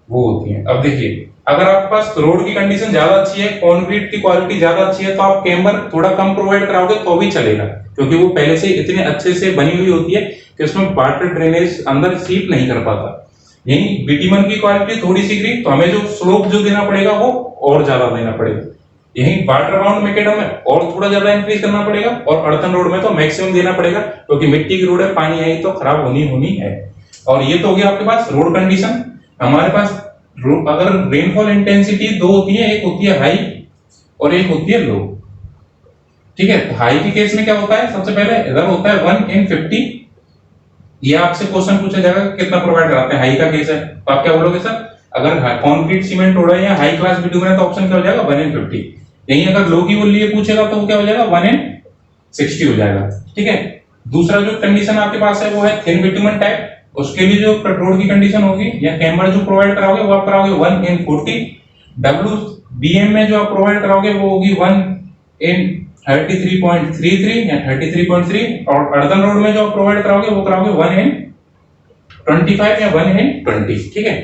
वो होती है। अब देखिए अगर आपके पास रोड की कंडीशन ज्यादा अच्छी है, कंक्रीट की क्वालिटी ज्यादा अच्छी है, तो आप कैम्बर थोड़ा कम प्रोवाइड कराओगे तो भी चलेगा, क्योंकि वो पहले से इतने अच्छे से बनी हुई होती है कि उसमें वाटर ड्रेनेज अंदर सीप नहीं कर पाता। यही बिटुमन की क्वालिटी थोड़ी सी गिरी तो हमें जो स्लोप जो देना पड़ेगा वो और ज्यादा देना पड़ेगा। यही वाटर बाउंड मैकेडम में और थोड़ा ज्यादा इंक्रीज करना पड़ेगा, और अर्थन रोड में तो मैक्सिमम देना पड़ेगा, क्योंकि मिट्टी की रोड है, पानी आई तो खराब होनी है। और ये तो हो गया आपके पास रोड कंडीशन। हमारे पास अगर रेनफॉल इंटेंसिटी दो होती है, एक होती है हाई और एक होती है लो, ठीक है। तो हाई के केस में क्या होता है, सबसे पहले इधर होता है 1 in 50। ये आपसे क्वेश्चन पूछा जाएगा कितना प्रोवाइड कराते हैं, हाई का केस है तो आप क्या बोलोगे सर, अगर कंक्रीट सीमेंट रोड है या हाई क्लास बिटुमन है तो ऑप्शन क्या हो जाएगा 1 in 50। यही अगर लो की लिए पूछेगा तो वो क्या हो जाएगा 1 in 60 हो जाएगा, ठीक है। दूसरा जो कंडीशन आपके पास है वो है थिन बिटुमन टाइप, उसके लिए जो रोड की कंडीशन होगी या कैम्बर जो प्रोवाइड कराओगे वो आप कराओगे 1 in 40। WBM में जो आप प्रोवाइड कराओगे वो होगी 1 in 33.33 या 33.3, और अर्दन रोड में जो आप प्रोवाइड कराओगे वो कराओगे 1 in 25 या 1 in 20, ठीक है।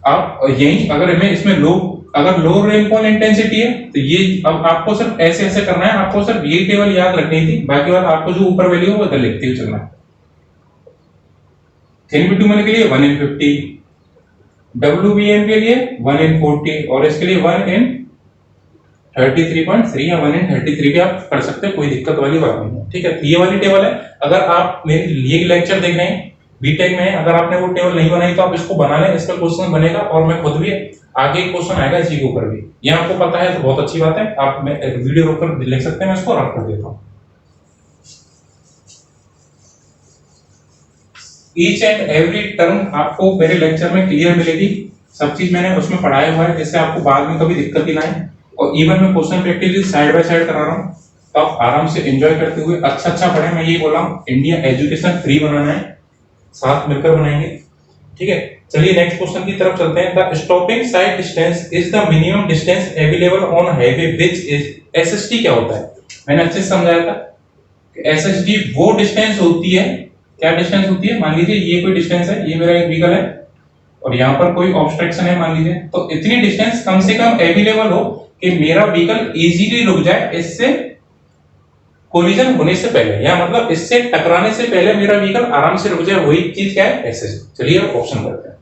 आप यही अगर मैं इसमें लो अगर लो रेनफॉल इंटेंसिटी है तो ये अब आपको सिर्फ ऐसे ऐसे करना है, आपको सिर्फ ये टेबल याद रखनी थी, बाकी बात आपको जो ऊपर वैल्यू है वो इधर लिखते हुए चलना है। थिन बिटुमेन के लिए 1 in 50, WBM के लिए 1 in 40 और इसके लिए 1 in 33.3 या 1 in 33 भी आप कर सकते हैं, कोई दिक्कत वाली बात नहीं है। ठीक है, ये वाली टेबल है। अगर आप मेरे ये लेक्चर देख रहे हैं बीटेक में, अगर आपने वो टेबल नहीं बनाई तो आप इसको बना लें, इसका क्वेश्चन बनेगा और मैं खुद भी आगे क्वेश्चन आएगा इसी के ऊपर भी। ये आपको पता है तो बहुत अच्छी बात है, आप मैं वीडियो रोककर लिख सकते हैं, मैं इसको रख कर देता हूं। ईच एंड एवरी टर्म आपको मेरे लेक्चर में क्लियर मिलेगी, सब चीज मैंने उसमें पढ़ाया हुआ है, जिससे आपको बाद में कभी दिक्कत ही ना आए। और इवन मैं question practice side by side करा रहा हूँ, तो आप आराम से एंजॉय करते हुए अच्छा पढ़ें। मैं यही बोल रहा हूँ, इंडिया एजुकेशन फ्री बनाना है, साथ मिलकर बनाएंगे। ठीक है, चलिए नेक्स्ट क्वेश्चन की तरफ चलते हैं। The stopping sight distance is the minimum distance available on highway which is, SST क्या होता है, मैंने अच्छे से समझाया था। एसएसटी वो डिस्टेंस होती है, क्या डिस्टेंस होती है, मान लीजिए ये कोई डिस्टेंस है, ये मेरा एक व्हीकल है और यहाँ पर कोई ऑब्स्ट्रक्शन है मान लीजिए, तो इतनी डिस्टेंस कम से कम अवेलेबल हो कि मेरा व्हीकल इजीली रुक जाए इससे कोलिजन होने से पहले, या मतलब इससे टकराने से पहले मेरा व्हीकल आराम से रुक जाए, वही चीज क्या है, एसएसटी। चलिए ऑप्शन करते हैं।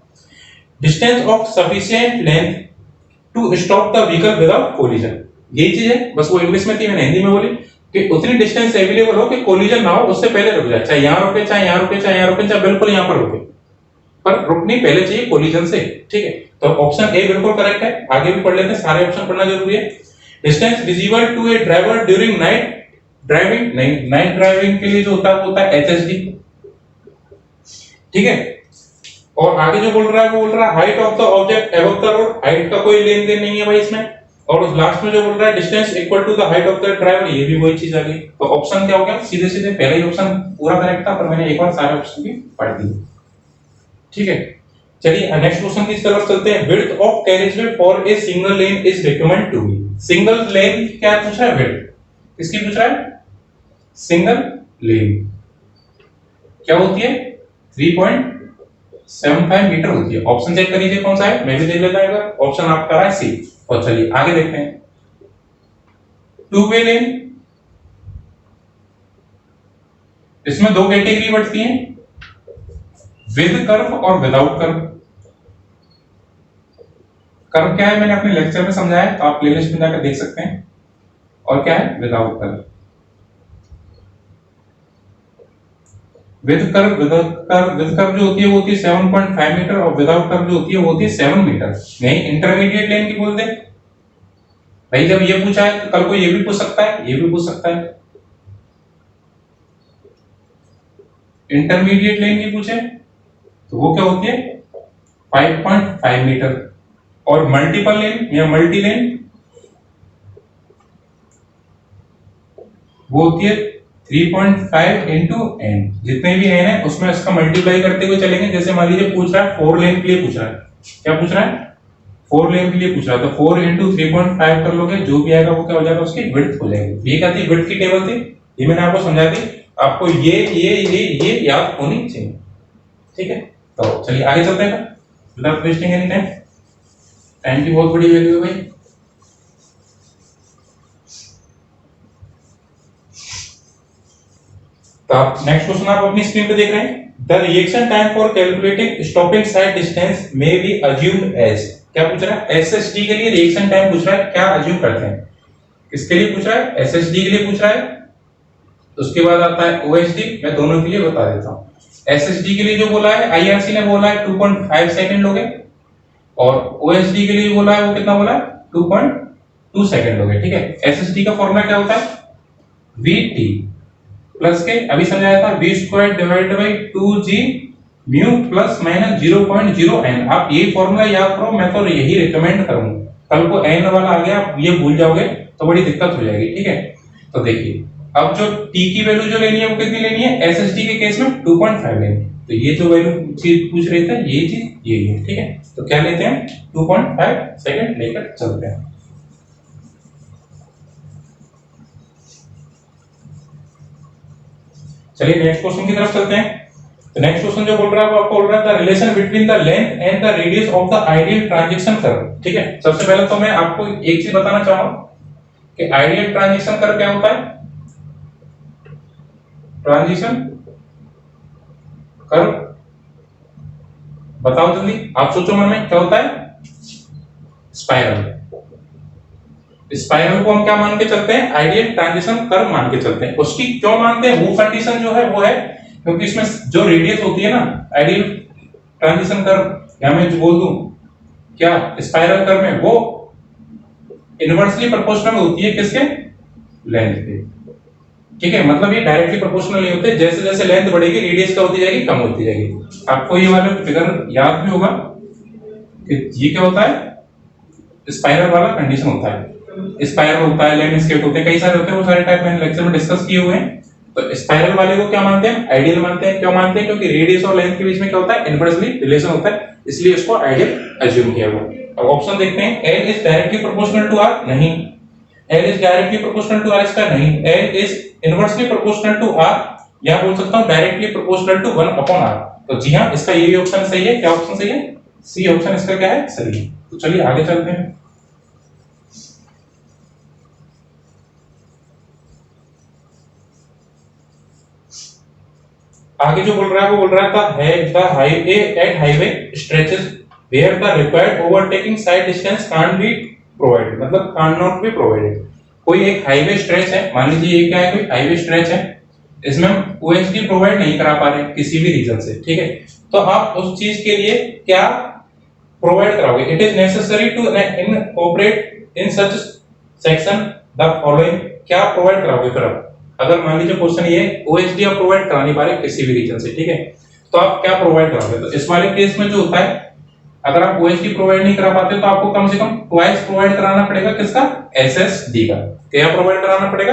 Distance of sufficient length to stop the vehicle without collision, यही चीज है, बस वो इंग्लिश में थी मैंने हिंदी में बोली कि उतनी डिस्टेंस अवेलेबल हो कि कोलिजन ना हो, उससे पहले रुक जाए, चाहे यहां रुके चाहे यहां रुके चाहे यहां रुके चाहे बिल्कुल यहां पर रुके, पर रुकनी पहले चाहिए कोलिजन से। ठीक है, तो ऑप्शन ए बिल्कुल करेक्ट है। आगे भी पढ़ लेते हैं, सारे ऑप्शन पढ़ना जरूरी है। Distance visible to a driver during night driving, नहीं नाइट ड्राइविंग के लिए जो होता है वो होता है एचएसडी। ठीक है, और आगे जो बोल रहा है वो बोल रहा है height of the object above the road, height का कोई लेन देन नहीं है भाई इसमें। और उस लास्ट में जो बोल रहा है distance equal to the height of the driver, ये भी वही चीज आ गई। तो ऑप्शन क्या हो गया, सीधे सीधे पहला ही ऑप्शन पूरा करेक्ट था, पर मैंने एक बार सारे ऑप्शन भी पढ़ दिए। ठीक है, चलिए नेक्स्ट क्वेश्चन की तरफ चलते हैं। Width of carriageway for a single lane is recommend to be, single lane क्या पूछ रहा है, विड्थ किसकी पूछ रहा है, सिंगल लेन क्या होती है, 3.75 मीटर होती है। ऑप्शन चेक कर लीजिए कौन सा है, मैं भी देख लेता हूं, ऑप्शन आपका है सी। और चलिए आगे देखते हैं। टू वे लेन, इसमें दो कैटेगरी बढ़ती हैं, विद कर्व और विदाउट कर्व। कर्व क्या है मैंने अपने लेक्चर में समझाया, तो आप प्लेलिस्ट में जाकर देख सकते हैं। और क्या है विदाउट कर्व। विद कर्व जो होती है वो होती है 7.5 मीटर और विदाउट कर्व जो होती है वो होती है 7 मीटर। नहीं इंटरमीडिएट लेन की बोल दे भाई, जब ये पूछा है तो कल को ये भी पूछ सकता है, ये भी पूछ सकता है। इंटरमीडिएट लेन की पूछे तो वो क्या होती है 5.5 मीटर। और मल्टीपल लेन या मल्टी लेन वो होती है 3.5 इंटू एन, जितने भी एन है उसमें इसका मल्टीप्लाई करते हुए चलेंगे। जैसे मान लीजिए पूछ रहा है 4 लेन के लिए पूछ रहा है, क्या पूछ रहा है 4 लेन के लिए पूछ रहा है, तो 4 इंटू 3.5 कर लोगे, जो भी आएगा वो क्या हो जाएगा, उसकी विड्थ हो जाएगी। ये क्या थी, विड्थ की टेबल थी, ये मैंने आपको समझा दी। आपको ये याद होनी चाहिए। ठीक है, तो चलिए आगे चलते हैं without wasting any time, time की बहुत बड़ी वैल्यू है भाई। तो आप नेक्स्ट क्वेश्चन आप अपनी स्क्रीन पे देख रहे हैं। The reaction time for calculating stopping sight distance may be assumed as, क्या पूछ रहा है, एसएसडी के लिए रिएक्शन टाइम पूछ रहा है, क्या अज्यूम करते हैं, किसके लिए पूछ रहा है, एसएसडी के लिए पूछ रहा है। उसके बाद आता है ओएसडी, मैं दोनों के लिए बता देता हूं। एसएसडी के लिए जो बोला है आईआरसी ने बोला है 2.5 सेकंड लोगे, और ओएसडी के लिए बोला है वो कितना बोला है 2.2 सेकंड लोगे। ठीक है, एसएसडी का फॉर्मूला क्या होता है, वीटी प्लस के अभी समझाया था v square divided bye 2g mu plus minus 0.0n। आप ये फॉर्मूला याद करो, मैं तो यही रिकमेंड करूंगा। कल को n वाला आ गया आप ये भूल जाओगे तो बड़ी दिक्कत हो जाएगी। ठीक है, तो देखिए अब जो t की वैल्यू जो लेनी है वो कितनी लेनी है, एसएसडी के केस में 2.5 लेनी है। तो ये जो वैल्यू चीज पूछ रहे थे ये चीज यही है। ठीक है, तो क्या लेते हैं 2.5 सेकंड लेकर चलते हैं। चलिए नेक्स्ट क्वेश्चन की तरफ चलते हैं। तो नेक्स्ट क्वेश्चन जो बोल रहा है वो आपको बोल रहा है the relation between the length and the radius of the ideal transition curve. ठीक है, सबसे पहले तो मैं आपको एक चीज बताना चाहूंगा कि आइडियल ट्रांजिशन कर्व क्या होता है। ट्रांजिशन कर्व बताओ जल्दी, आप सोचो मन में क्या होता है। स्पाइरल। स्पाइरल को हम क्या मान के चलते हैं, आइडियल ट्रांजिशन कर्व मान के चलते हैं। उसकी क्यों मानते हैं, वो कंडीशन जो है वो है क्योंकि इसमें जो रेडियस होती है ना आइडियल ट्रांजिशन कर्व, या मैं जो बोल दूं क्या स्पाइरल कर्व में, वो इनवर्सली प्रोपोर्शनल होती है किसके, लेंथ के। ठीक है, मतलब ये डायरेक्टली प्रोपोर्शनल नहीं होते, जैसे जैसे लेंथ बढ़ेगी रेडियस क्या होती जाएगी, कम होती जाएगी। आपको ये वाला फिगर याद भी होगा कि ये क्या होता है, स्पाइरल वाला कंडीशन होता है। स्पाइरल होता है, लैंडस्केप होते हैं, कई सारे होते हैं, वो सारे टाइप मैंने लेक्चर में डिस्कस किए हुए हैं। तो स्पाइरल वाले को क्या मानते हैं, आइडियल मानते हैं। क्यों मानते हैं, क्योंकि रेडियस और लेंथ के बीच में क्या होता है, इनवर्सली रिलेशन होता है, इसलिए इसको आइडियल अज्यूम किया हुआ। अब ऑप्शन देखते हैं, L is directly proportional to R, नहीं। L is directly proportional to R इसका नहीं। L is inversely proportional to R, या बोल सकता हूं directly proportional to 1 upon R। तो जी हां, इसका ये ऑप्शन सही है। क्या ऑप्शन सही है, सी ऑप्शन इसका क्या है, सही है। तो चलिए आगे चलते हैं। आगे जो बोल रहा है वो बोल रहा था है the highway at highway stretches where the required overtaking sight distance can't be provided, मतलब कांट नॉट बी प्रोवाइडेड। कोई एक हाईवे स्ट्रेच है, मान लीजिए ये क्या है, कोई हाईवे स्ट्रेच है, इसमें हम ओएसडी प्रोवाइड नहीं करा पा रहे किसी भी रीजन से। ठीक है, तो आप उस चीज के लिए क्या प्रोवाइड कराओगे, it is necessary to incorporate in such section the following, क्या प्रोवाइड कराओगे फिर आप। अगर मान लीजिए क्वेश्चन ये ओएसडी आप प्रोवाइड करा नहीं पा रहे किसी भी रीजन से, ठीक है, तो आप क्या प्रोवाइड कराओगे। तो इस वाले केस में जो होता है, अगर आप ओएसडी प्रोवाइड नहीं करा पाते तो आपको कम से कम ट्वाइस प्रोवाइड कराना पड़ेगा किसका, एसएसडी का। क्या प्रोवाइड कराना पड़ेगा,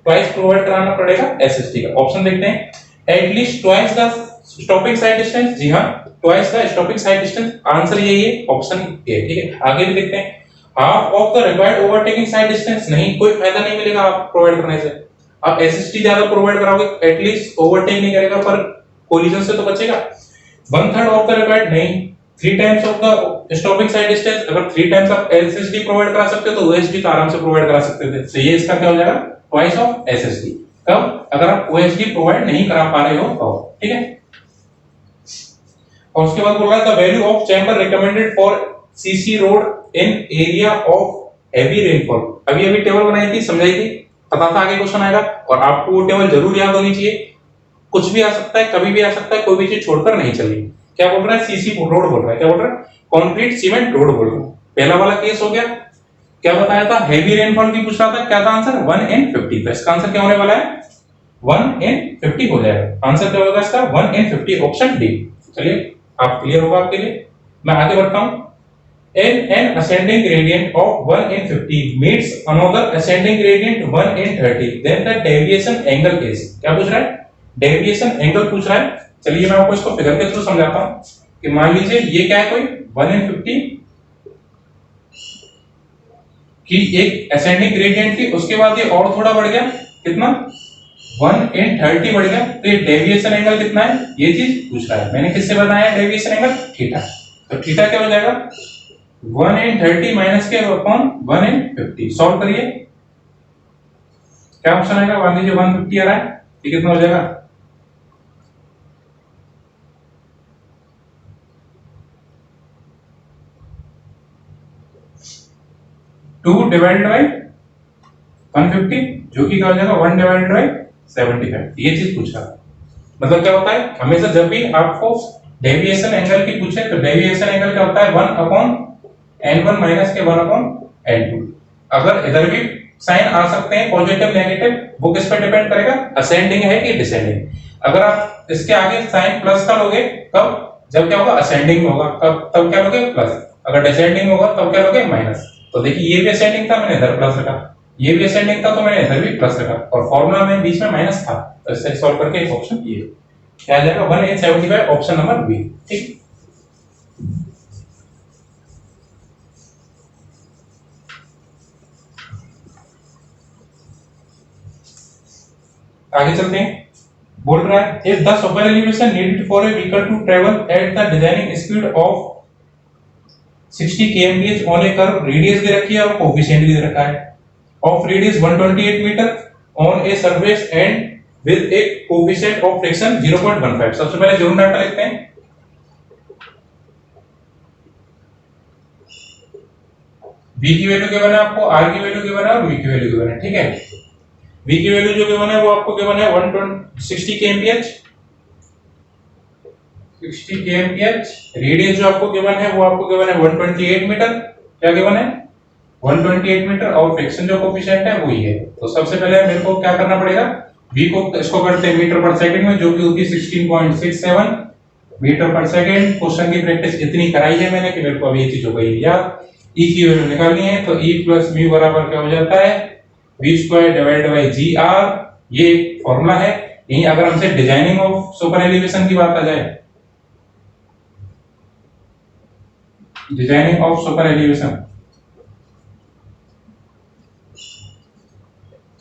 ट्वाइस प्रोवाइड कराना पड़ेगा एसएसडी का। ऑप्शन देखते हैं, at least twice the stopping sight distance, जी हां twice the stopping sight distance, answer यही है, ऑप्शन ए। ठीक है, आगे भी देखते हैं, half of the required overtaking sight distance, नहीं, कोई फायदा नहीं मिलेगा आप प्रोवाइड करने से। आप एसएसटी ज्यादा प्रोवाइड कराओगे, एटलीस्ट ओवरटेक नहीं करेगा पर कोलिजन से तो बचेगा। 1/3 ऑफ द रिक्वायर्ड, नहीं, 3 times of the stopping sight distance, अगर 3 टाइम्स आप एसएसडी प्रोवाइड करा सकते हो तो ओएसडी तो आराम से प्रोवाइड करा सकते थे। तो ये इसका क्या हो जाएगा, ट्वाइस ऑफ एसएसडी। कब, अगर आप ओएसडी प्रोवाइड नहीं करा पा रहे हो तो। ठीक है, और उसके बाद बोल रहा है the value of chamber recommended for CC road in area of heavy rainfall. अभी अभी टेबल बनाई थी, समझाई थी, पता था आगे क्वेश्चन आएगा, और आपको वो टेबल जरूर याद होनी चाहिए। कुछ भी आ सकता है, कभी भी आ सकता है, कोई भी चीज छोड़कर नहीं चलनी। क्या बोल रहा है, सीसी रोड बोल रहा है, क्या बोल रहा है, कंक्रीट सीमेंट रोड बोल रहा है। पहला वाला केस हो गया, क्या बताया था, हेवी रेनफॉल की पूछ रहा था, क्या था आंसर, 1 in 50। तो इसका आंसर क्या होने वाला है, 1 in 50 हो जाएगा। आंसर क्या होगा इसका, 1 in 50, ऑप्शन डी। चलिए आप क्लियर होगा आपके लिए, मैं आगे बढ़ता हूं। In an ascending gradient of 1 in 50 meets another ascending gradient 1 in 30, then the deviation angle is, क्या पूछ रहा है, डेविएशन एंगल पूछ रहा है। चलिए मैं आपको इसको फिगर के थ्रू समझाता हूं कि मान लीजिए ये क्या है, कोई 1 in 50 की एक ascending gradient थी, उसके बाद ये और थोड़ा बढ़ गया, कितना, 1 in 30 बढ़ गया, तो ये डेविएशन एंगल कितना है, ये चीज पूछ रहा है। मैंने किससे बनाया डेविएशन एंगल, थीटा। तो थीटा क्या हो जाएगा, 1 in 30 माइनस के अपॉन 1 in 50। सॉल्व करिए, क्या ऑप्शन आएगा, मान लीजिए 150 आ रहा है, ये कितना हो जाएगा, 2 डिवाइडेड बाय 150, जो कि क्या हो जाएगा 1 डिवाइडेड बाय 75। ये चीज पूछा। मतलब क्या होता है, हमेशा जब भी आपको डेविएशन एंगल की पूछे तो डेविएशन एंगल क्या होता है, 1 अपॉन n1 माइनस के 1 अपॉन n2। अगर इधर भी साइन आ सकते हैं पॉजिटिव नेगेटिव, वो किस पर डिपेंड करेगा, असेंडिंग है कि डिसेंडिंग। अगर आप इसके आगे साइन प्लस का लोगे कब, जब क्या होगा, असेंडिंग में होगा, कब, तब क्या लोगे प्लस, अगर डिसेंडिंग होगा तब क्या लोगे माइनस। तो देखिए ये भी असेंडिंग था, मैंने इधर प्लस रखा, ये भी असेंडिंग था तो मैंने इधर भी प्लस रखा, और फार्मूला में बीच में माइनस था, तो इससे सॉल्व करके ऑप्शन ये क्या आ जाएगा, 1 in 75, ऑप्शन नंबर बी। ठीक, आगे चलते हैं। बोल रहा है if the super elevation needed for a vehicle to travel at the designing speed of 60 kmph on a curve, radius दे रखी है और कोएफिशिएंट भी दे रखा है of radius 128 metre on a surface and with a coefficient of friction 0.15। सबसे पहले जरूर डाटा लिखते हैं। v की वैल्यू गिवन है आपको, r की वैल्यू गिवन है और v की वैल्यू गिवन है। ठीक है, v की वैल्यू जो गिवन है वो आपको गिवन है 160 kmph, 60 kmph। रेडियस जो आपको गिवन है वो आपको गिवन है 128 मीटर। क्या गिवन है? 128 मीटर और फ्रिक्शन जो कोएफिशिएंट है वो ही है। तो सबसे पहले मेरे को क्या करना पड़ेगा, v को इसको करते हैं मीटर पर सेकंड में, जो कि होती है 16.67 मीटर पर सेकंड। क्वेश्चन की प्रैक्टिस इतनी कराई है मैंने कि मेरे को अब ये चीज हो गई याद। e की वैल्यू निकालनी है तो e प्लस म्यू बराबर क्या हो जाता है, v square divided bye gr। ये एक फॉर्मूला है। यही अगर हमसे डिजाइनिंग ऑफ सुपर एलिवेशन की बात आ जाए, डिजाइनिंग ऑफ सुपर एलिवेशन,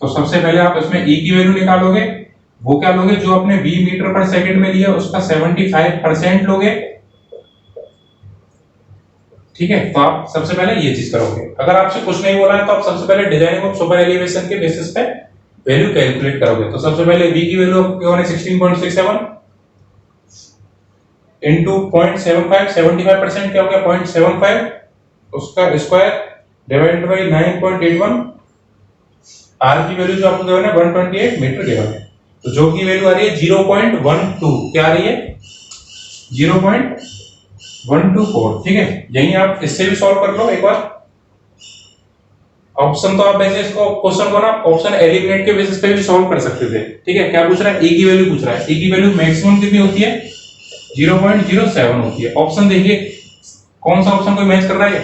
तो सबसे पहले आप इसमें e की वैल्यू निकालोगे। वो क्या लोगे, जो आपने v मीटर पर सेकंड में लिया उसका 75% लोगे। ठीक है, तो आप सबसे पहले ये चीज करोगे। अगर आपसे कुछ नहीं बोला है तो आप सबसे पहले डिजाइनिंग ऑफ सुपर एलिवेशन के बेसिस पे वैल्यू कैलकुलेट करोगे। तो सबसे पहले v की वैल्यू आपको क्या है 16.67 इनटू 0.75, 75% क्या हो गया 0.75, उसका स्क्वायर डिवाइडेड बाय 9.81। r की वैल्यू जो आपको गिवन है 128 मीटर गिवन है, तो जो की वैल्यू आ रही है 0.12। क्या आ रही है 0.124। ठीक है, यही आप इससे भी सॉल्व कर लो एक बार। ऑप्शन तो आप वैसे इसको क्वेश्चन को ना ऑप्शन एलिमिनेट के बेसिस पे भी सॉल्व कर सकते थे। ठीक है, क्या पूछ रहा है, e की वैल्यू पूछ रहा है। e की वैल्यू मैक्सिमम कितनी होती है 0.07 होती है। ऑप्शन देखिए कौन सा ऑप्शन कोई मैच कर रहा है।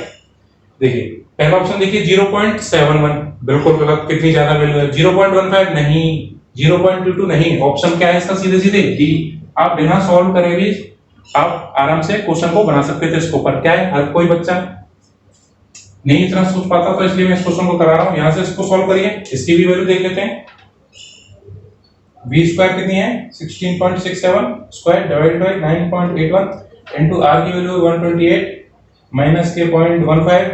देखिए पहला ऑप्शन देखिए 0.71, बिल्कुल गलत। कितनी ज्यादा वैल्यू है 0.15 नहीं, 0.22 नहीं। ऑप्शन क्या है इसका, सीधे सीधे डी। आप बिना सॉल्व करे भी आप आराम से क्वेश्चन को बना सकते थे इसके ऊपर। क्या है, हर कोई बच्चा नहीं इतना सोच पाता, तो इसलिए मैं इस क्वेश्चन को करा रहा हूं। यहां से इसको सॉल्व करिए, इसकी भी वैल्यू देख लेते हैं। v स्क्वायर कितनी है 16.67 square divided bye 9.81 into r की वैल्यू 128 माइनस के 0.15,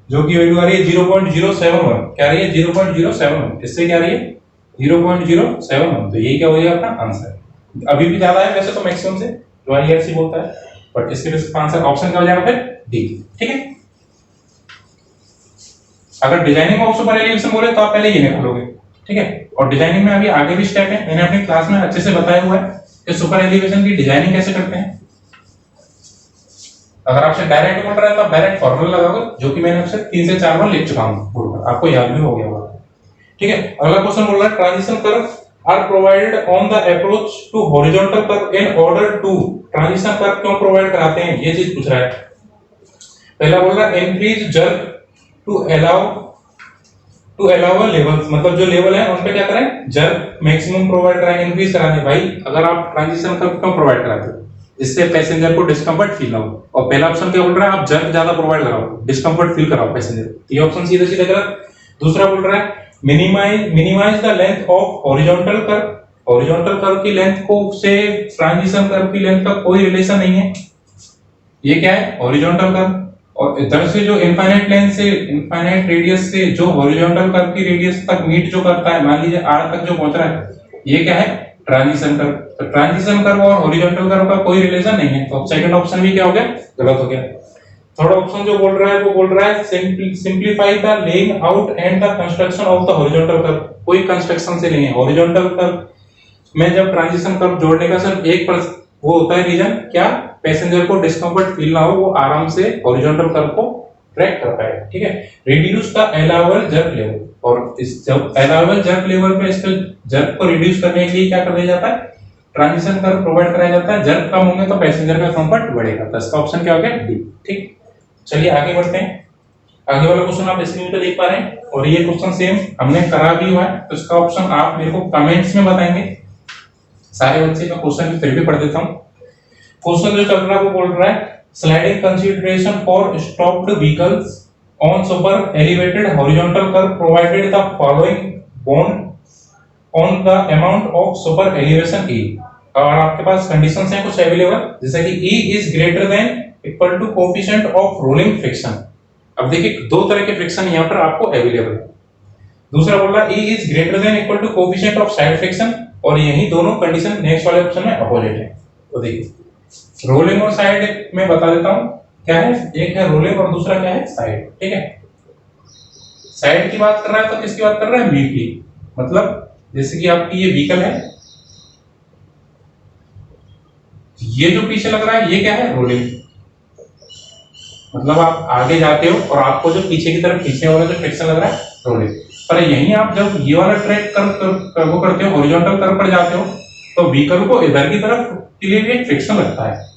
जो की वैल्यू आ रही है 0.071। क्या आ रही है 0.071, इससे क्या आ रही है 0.071। तो ये क्या हो जाएगा अपना आंसर। अभी भी ज्यादा है वैसे तो मैक्सिमम से, जो आईआरसी बोलता है, बट इसके बेसिस पे आंसर ऑप्शन क्या हो जाएगा फिर डी। ठीक है, अगर डिजाइनिंग ऑफ सुपर एलिवेशन बोले तो आप पहले ये निकालोगे। ठीक है, और डिजाइनिंग में अभी आगे भी स्टेप है, मैंने अपनी क्लास में अच्छे से बताया हुआ है कि सुपर एलिवेशन की डिजाइनिंग कैसे करते हैं। अगर आपसे डायरेक्ट बोल रहा है तो आप डायरेक्ट फॉर्मूला लगाओगे, जो कि मैंने आपसे 3 से 4 बार लिख चुका हूं, बोलकर आपको याद भी हो गया होगा। ठीक है, अगला क्वेश्चन बोल रहा है transition curve are provided on the approach to horizontal curve in order to. Transition curve क्यों प्रोवाइड कराते हैं, ये चीज पूछ रहा है। पहला बोल रहा है increase jerk to allow levels, मतलब जो लेवल है उन पे क्या करें, जर्क मैक्सिमम प्रोवाइड कराएं, इंक्रीज कराएं। भाई अगर आप ट्रांजिशन कर्व क्यों प्रोवाइड कराते हो, जिससे पैसेंजर को डिस्कंफर्ट फील हो। और पहला ऑप्शन क्या बोल रहा है, आप जर्क ज्यादा प्रोवाइड कराओ, डिस्कंफर्ट फील कराओ पैसेंजर। ये ऑप्शन सीधे सीधे गलत। दूसरा बोल रहा है minimize the length of horizontal curve. Horizontal curve की लेंथ को से ट्रांजिशन कर्व की लेंथ का कोई रिलेशन नहीं है। ये क्या है हॉरिजॉन्टल कर्व, और इधर से जो इनफाइनाइट लेंथ से इनफाइनाइट रेडियस से जो हॉरिजॉन्टल कर्व की रेडियस तक मीट जो करता है, मान लीजिए r तक जो पहुंच रहा है, ये क्या है ट्रांजिशन कर्व। तो ट्रांजिशन कर्व और हॉरिजॉन्टल कर्व का कोई रिलेशन नहीं है, तो सेकंड ऑप्शन भी क्या हो गया, गलत हो गया। थर्ड ऑप्शन जो बोल रहा है वो बोल रहा है simplify the laying out and the construction of the horizontal curve. कोई कंस्ट्रक्शन से नहीं है। हॉरिजॉन्टल कर्व में जब ट्रांजिशन कर्व जोड़ने का सिर्फ एक वो होता है रीजन, क्या, पैसेंजर को डिस्कंफर्ट फील ना हो, वो आराम से हॉरिजॉन्टल कर्व को ट्रैक कर पाए। ठीक है, reduce the allowable jerk level, और इस जब अलाउबल जर्क लेवल पे इसके जर्क को रिड्यूस करने के लिए क्या कर दिया जाता है, ट्रांजिशन कर्व प्रोवाइड कराया जाता है। जर्क कम होंगे तो पैसेंजर का कंफर्ट बढ़ेगा। तो इसका ऑप्शन क्या हो गया डी। ठीक, चलिए आगे बढ़ते हैं। आगे वाला क्वेश्चन आप स्क्रीन पे देख पा रहे हैं, और ये क्वेश्चन सेम हमने करा भी हुआ है। तो इसका ऑप्शन आप मेरे को कमेंट्स में बताएंगे। सारे बच्चे का क्वेश्चन फिर भी पढ़ देता हूं। क्वेश्चन जो चल रहा है वो बोल रहा है sliding consideration for stopped vehicles on super elevated horizontal curve provided the following bond on the amount of super elevation E. और आपके पास कंडीशंस हैं कुछ अवेलेबल, जैसे कि E is greater than equal to coefficient of rolling friction. अब देखिए दो तरह के फ्रिक्शन यहाँ पर आपको अवेलेबल है। दूसरा बोल रहा है e is greater than equal to coefficient of side friction, और यही दोनों कंडीशन नेक्स्ट वाले ऑप्शन में अपोजिट है। तो देखिए रोलिंग और साइड में बता देता हूं क्या है, एक है रोलिंग और दूसरा क्या है साइड। ठीक है, साइड की बात कर रहा है तो किसकी बात कर रहा है, म्यू की। मतलब जैसे कि आपकी ये व्हीकल है, ये जो पीछे लग रहा है ये क्या है, रोलिंग। मतलब आप आगे जाते हो और आपको जो पीछे की तरफ पीछे वाला जो फ्रिक्शन लग रहा है, रोलिंग। पर यहीं आप जब ये वाला ट्रैक वो करते हो, हॉरिजॉन्टल कर्व पर जाते हो, तो व्हीकल को इधर की तरफ के लिए भी एक फ्रिक्शन लगता है।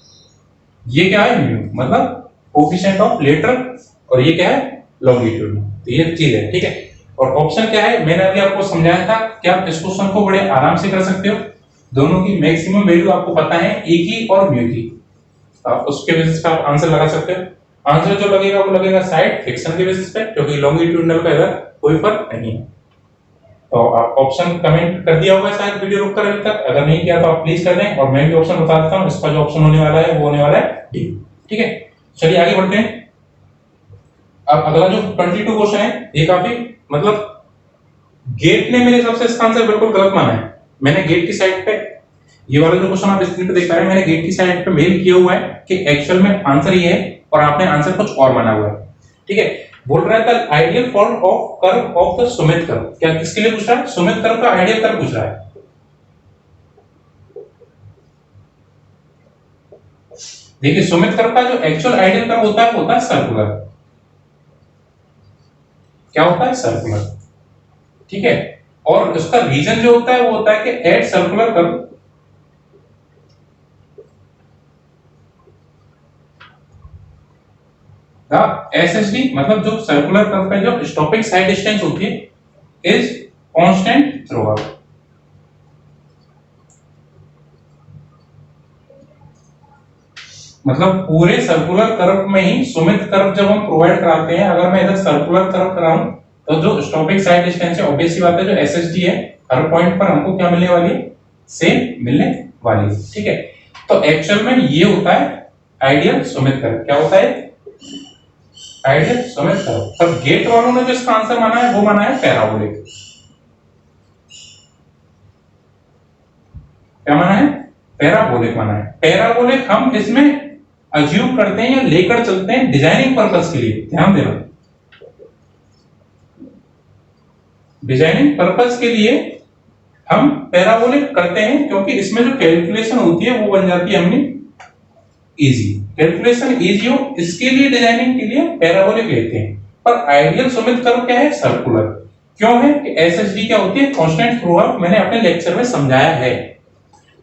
ये क्या है, म्यू, मतलब कोएफिशिएंट ऑफ लेटरल, और ये क्या है, लॉन्गिट्यूड। तो ये चीज है। ठीक है, और ऑप्शन क्या है, मैंने अभी आपको समझाया था कि आप इस क्वेश्चन को बड़े आराम से कर सकते हो। दोनों की मैक्सिमम वैल्यू आपको पता है, ए की और म्यू की। आप उसके बेसिस पे आप आंसर लगा सकते हो। आंसर जो लगेगा वो लगेगा साइड फ्रिक्शन के बेसिस पे, क्योंकि लॉन्गिट्यूडनल का इधर कोई फर्क नहीं है। तो आप ऑप्शन कमेंट कर दिया होगा शायद वीडियो रुक कर अभी तक, अगर नहीं किया तो आप प्लीज कर दें। और मैं भी ऑप्शन बता देता हूं, इसका जो ऑप्शन होने वाला है वो होने वाला है डी। ठीक है, चलिए आगे बढ़ते हैं। अब अगला जो 22 क्वेश्चन है, ये काफी मतलब गेट ने मेरे हिसाब से इसका आंसर बिल्कुल गलत माना है। मैंने गेट की साइड पे, ये वाला जो क्वेश्चन आप स्क्रीन पे देख पा रहे हैं, मैंने गेट की साइड पे मेल किया हुआ है कि एक्चुअल में आंसर ये है और आपने आंसर कुछ और माना हुआ है। ठीक है, बोल रहा है the ideal form of curve of the Sumit curve. क्या किसके लिए पूछ रहा है, सुमित कर्व का आइडियल कर्व पूछ रहा है। देखिए सुमित कर्व का जो एक्चुअल आइडियल कर्व होता है वो होता है सर्कुलर। क्या होता है, सर्कुलर। ठीक है, और इसका रीजन जो होता है वो होता है कि एट सर्कुलर कर्व SSD, मतलब जो सर्कुलर कर्व का जो स्टॉपिंग साइड डिस्टेंस होती है इज कांस्टेंट थ्रू आउट। मतलब पूरे सर्कुलर कर्व में ही सुमित कर्व जब हम प्रोवाइड कराते हैं, अगर मैं इधर सर्कुलर कर्व कराऊं तो जो स्टॉपिंग साइड डिस्टेंस है ऑब्वियसली बात है जो SSD है, हर पॉइंट पर हमको क्या मिलने वाली है, सेम मिलने वाली है। ठीक है, तो एक्चुअल में ये होता है आइडियल सुमित कर्व। क्या होता है, आइडियल सुमित कर्व। तब गेट वालों ने जो इसका आंसर माना है वो माना है पैराबोलिक। क्या माना है, पैराबोलिक माना है। पैराबोलिक हम इसमें अज्यूम करते हैं या लेकर चलते हैं डिजाइनिंग पर्पस के लिए, ध्यान देना। डिजाइनिंग पर्पस के लिए हम पैराबोलिक करते हैं, क्योंकि इसमें जो कैलकुलेशन होती है वो बन जाती है हमने इजी। कैलकुलेशन इजी हो इसके लिए डिजाइनिंग के लिए पैराबोलिक लेते हैं। पर आइडियल सुमित कर्व क्या है, सर्कुलर। क्यों है कि SSD क्या होती है, कांस्टेंट थ्रू आउट, मैंने अपने लेक्चर में समझाया है।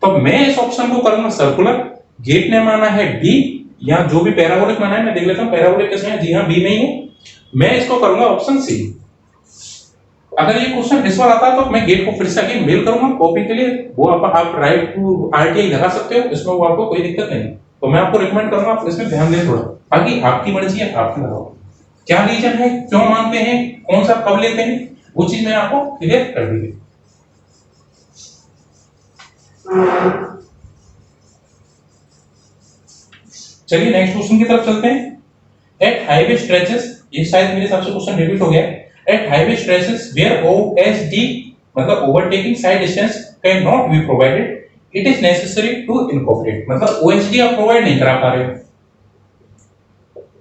तो मैं इस ऑप्शन को करूंगा सर्कुलर। गेट ने माना है बी, या जो भी पैराबोलिक माना है मैं देख लेता हूं पैराबोलिक किसमें है। जी हां, बी में ही है। मैं इसको करूंगा ऑप्शन सी। अगर ये क्वेश्चन इस बार आता है तो मैं गेट को फिर से आगे मेल करूंगा कॉपी के लिए, वो आप राइट टू RTI लगा सकते हो, इसमें वो आपको कोई दिक्कत नहीं। तो मैं आपको रिकमेंड करूंगा आप इसमें ध्यान दें थोड़ा, बाकी आपकी मर्जी है, आप लगाओ। क्या रीजन है, क्यों मानते हैं, कौन सा कब लेते हैं, वो चीज मैंने आपको क्लियर कर दी है। चलिए नेक्स्ट क्वेश्चन की तरफ चलते हैं। एट हाईवे स्ट्रेचेस, ये शायद मेरे हिसाब से क्वेश्चन रिपीट हो गया। At highway stretches where OSD मतलब overtaking sight distance can not be provided, it is necessary to incorporate. मतलब OSD आप प्रोवाइड नहीं करा पा रहे हो,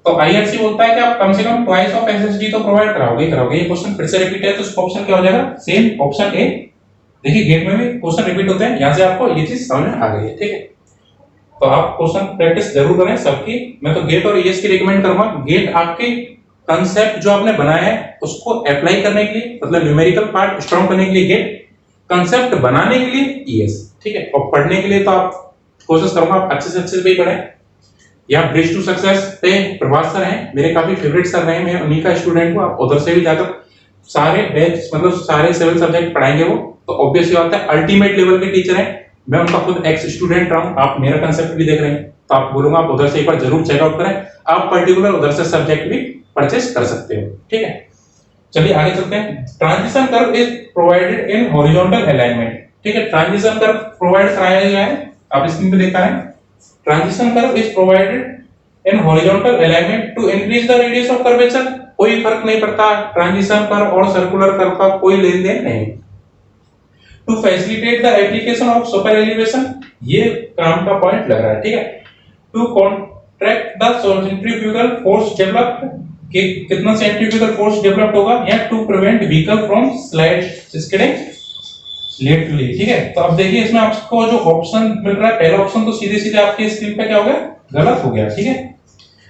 तो IRC बोलता है कि आप कम से कम ट्वाइस ऑफ SSD तो प्रोवाइड कराओगे ही कराओगे। ये क्वेश्चन फिर से रिपीट है तो इसका ऑप्शन क्या हो जाएगा, सेम ऑप्शन ए। देखिए गेट में भी क्वेश्चन रिपीट होते हैं, यहां से आपको ये चीज समझ में आ गई है। ठीक है, तो आप क्वेश्चन प्रैक्टिस जरूर करें सबकी। मैं तो गेट और ES की रिकमेंड करूंगा। गेट आपके कंसेप्ट जो आपने बनाया है उसको अप्लाई करने के लिए, मतलब न्यूमेरिकल पार्ट स्ट्रांग करने के लिए गेट, कंसेप्ट बनाने के लिए ES। ठीक है, और पढ़ने के लिए तो आप कोशिश करूंगा आप अच्छे से भी पढ़ें। या ब्रिज टू सक्सेस पे प्रभास सर हैं, मेरे काफी फेवरेट सर रहे, मैं उन्हीं का स्टूडेंट हूं। आप उधर से भी जाकर सारे बैच मतलब सारे सिविल सब्जेक्ट पढ़ाएंगे वो, तो ऑब्वियसली बात है अल्टीमेट लेवल के टीचर हैं। मैं उनका खुद एक्स स्टूडेंट रहा हूं, आप मेरा कंसेप्ट भी देख रहे हैं, तो आप बोलूंगा आप उधर से एक बार जरूर चेकआउट करें। आप पर्टिकुलर उधर से सब्जेक्ट भी परचेस कर सकते हो। ठीक है, चलिए आगे चलते हैं। Transition curve is provided in horizontal alignment. ठीक है, ट्रांजिशन कर्व प्रोवाइड कराया गया है, आप स्क्रीन पे देख पा रहे हैं। Transition curve is provided in horizontal alignment to increase the radius of curvature. कोई फर्क नहीं पड़ता, ट्रांजिशन कर्व और सर्कुलर कर्व का कोई लेन देन नहीं। To facilitate the application of super elevation, ये काम का पॉइंट लग रहा है। ठीक है, to contract the centrifugal force developed, कि कितना सेंट्रीफ्यूगल फोर्स डेवलप होगा, या to prevent vehicle from sliding laterally. ठीक है, तो अब देखिए इसमें आपको जो ऑप्शन मिल रहा है, पहला ऑप्शन तो सीधे सीधे आपके स्क्रीन पे क्या हो गया, गलत हो गया। ठीक है,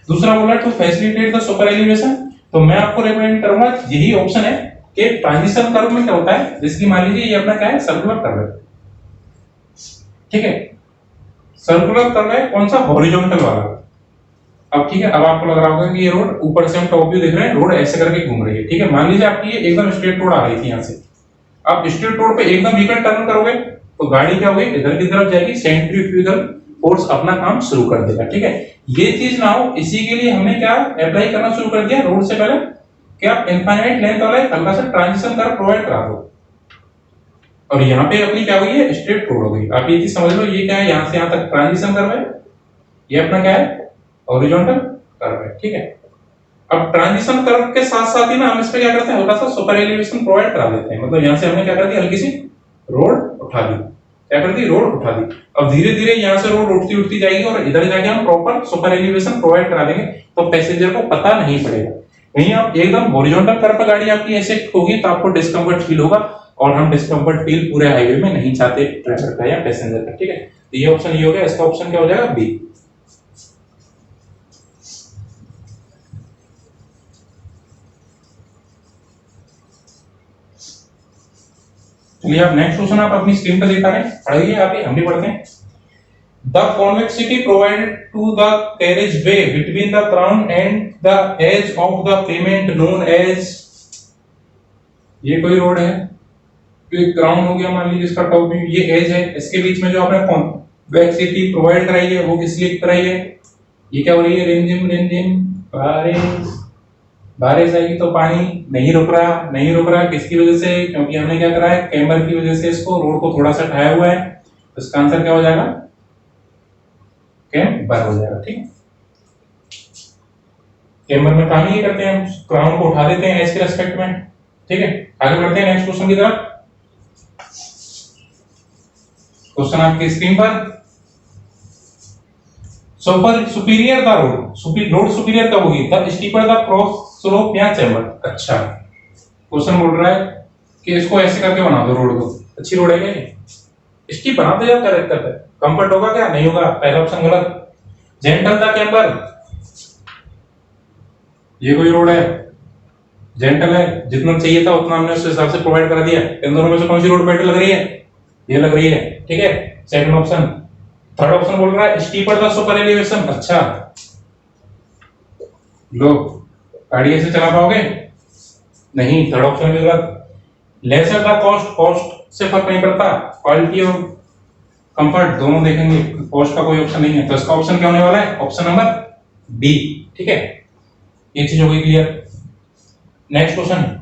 दूसरा बोला to facilitate the super elevation, तो मैं आपको रिकमेंड करूंगा यही ऑप्शन है कि ट्रांजिशन कर्व में क्या होता है, जिसकी मान लीजिए ये अपना क्या है, सर्कुलर कर्व है। ठीक है, सर्कुलर कर्व है कौन सा, हॉरिजॉन्टल वाला। अब ठीक है, अब आपको लग रहा होगा कि ये रोड ऊपर से हम टॉप व्यू देख रहे हैं, रोड ऐसे करके घूम रही है। ठीक है, मान लीजिए आपकी ये एकदम स्ट्रेट रोड आ रही थी, यहां से आप स्ट्रेट रोड पे एकदम व्हीकल टर्न करोगे तो गाड़ी क्या होगी, इधर की तरफ जाएगी, सेंट्रीफ्यूगल फोर्स अपना काम शुरू कर देगा। ठीक है, ये चीज ना हो इसी के लिए हमने क्या अप्लाई करना शुरू कर दिया रोड से पहले, कि आप इनफाइनाइट लेंथ वाला हल्का सा ट्रांजिशन कर्व प्रोवाइड करा दो। और यहाँ पे अपनी क्या हुई है, स्ट्रेट रोड हो गई। आप ये चीज समझ लो, ये क्या है, यहाँ से यहाँ तक ट्रांजिशन कर्व है, ये अपना क्या है, हॉरिजॉन्टल कर्व है। ठीक है, अब ट्रांजिशन कर्व के साथ साथ ही ना हम इस पे क्या करते हैं, हल्का सा सुपर एलिवेशन प्रोवाइड करा देते हैं। मतलब यहाँ से हमने क्या कर दिया, हल्की सी रोड उठा दी, क्या कर दी, रोड उठा दी। अब धीरे धीरे यहाँ से रोड उठती उठती जाएगी और इधर जाके हम प्रॉपर सुपर एलिवेशन प्रोवाइड करा देंगे, तो पैसेंजर को पता नहीं पड़ेगा। वहीं आप एकदम हॉरिजॉन्टल कर्व पर गाड़ी आपकी ऐसे होगी तो आपको डिस्कम्फर्ट फील होगा, और हम डिस्कम्फर्ट फील पूरे हाईवे में नहीं चाहते ड्राइवर का या पैसेंजर का। ठीक है, तो ये ऑप्शन ये हो गया, इसका ऑप्शन क्या हो जाएगा, बी। चलिए आप नेक्स्ट क्वेश्चन आप अपनी स्क्रीन पर देख पा रहे हैं, पढ़िए आप ही, हम भी पढ़ते हैं। The convexity provided to the carriage way between the crown and the edge of the pavement known as, ये कोई रोड है, ये क्राउन हो गया मान लीजिए, इसका टॉप व्यू, ये एज है, इसके बीच में जो आपने कॉन्वेक्सिटी प्रोवाइड कराई है वो किस लिए कराई है, ये क्या हो रही है, रिमझिम बारिश, बारिश आएगी तो पानी नहीं रुक रहा, नहीं रुक रहा किसकी वजह से, क्योंकि हमने क्या करा है, कैमर की वजह से इसको रोड को थोड़ा सा ढाया हुआ है। तो इसका आंसर क्या हो जाएगा, कैम्बर हो जाएगा। ठीक है, कैमर में काम ये करते हैं, हम क्राउन को उठा देते हैं एज के रेस्पेक्ट में। ठीक है, आगे बढ़ते हैं नेक्स्ट क्वेश्चन की तरफ। क्वेश्चन आपकी स्क्रीन पर, सुपीरियर द रोड सुपीरियर कब होगी, the steeper the cross slope या चैम्बर। अच्छा, क्वेश्चन बोल रहा है कि इसको ऐसे करके बना दो रोड को, अच्छी रोड है क्या ये, स्टीप बना दो, क्या करते हैं, कंफर्ट होगा क्या, नहीं होगा, पहला ऑप्शन गलत। जेंटल द कैम्बर, ये कोई रोड है, जेंटल है, जितना चाहिए था उतना हमने उस हिसाब से प्रोवाइड करा दिया। इन दोनों में से कौन सी रोड बेटर लग रही है, ये लग रही है। ठीक है, सेकंड ऑप्शन। थर्ड ऑप्शन बोल रहा है स्टीपर द सुपर एलिवेशन। अच्छा, लो गाड़ी ऐसे चला पाओगे, नहीं, थर्ड ऑप्शन भी गलत। लेसर द कॉस्ट से फर्क नहीं पड़ता, क्वालिटी और कंफर्ट दोनों देखेंगे, कॉस्ट का कोई ऑप्शन नहीं है, तो इसका ऑप्शन क्या होने वाला है, ऑप्शन नंबर बी। ठीक है, ये चीज हो गई clear. Next question,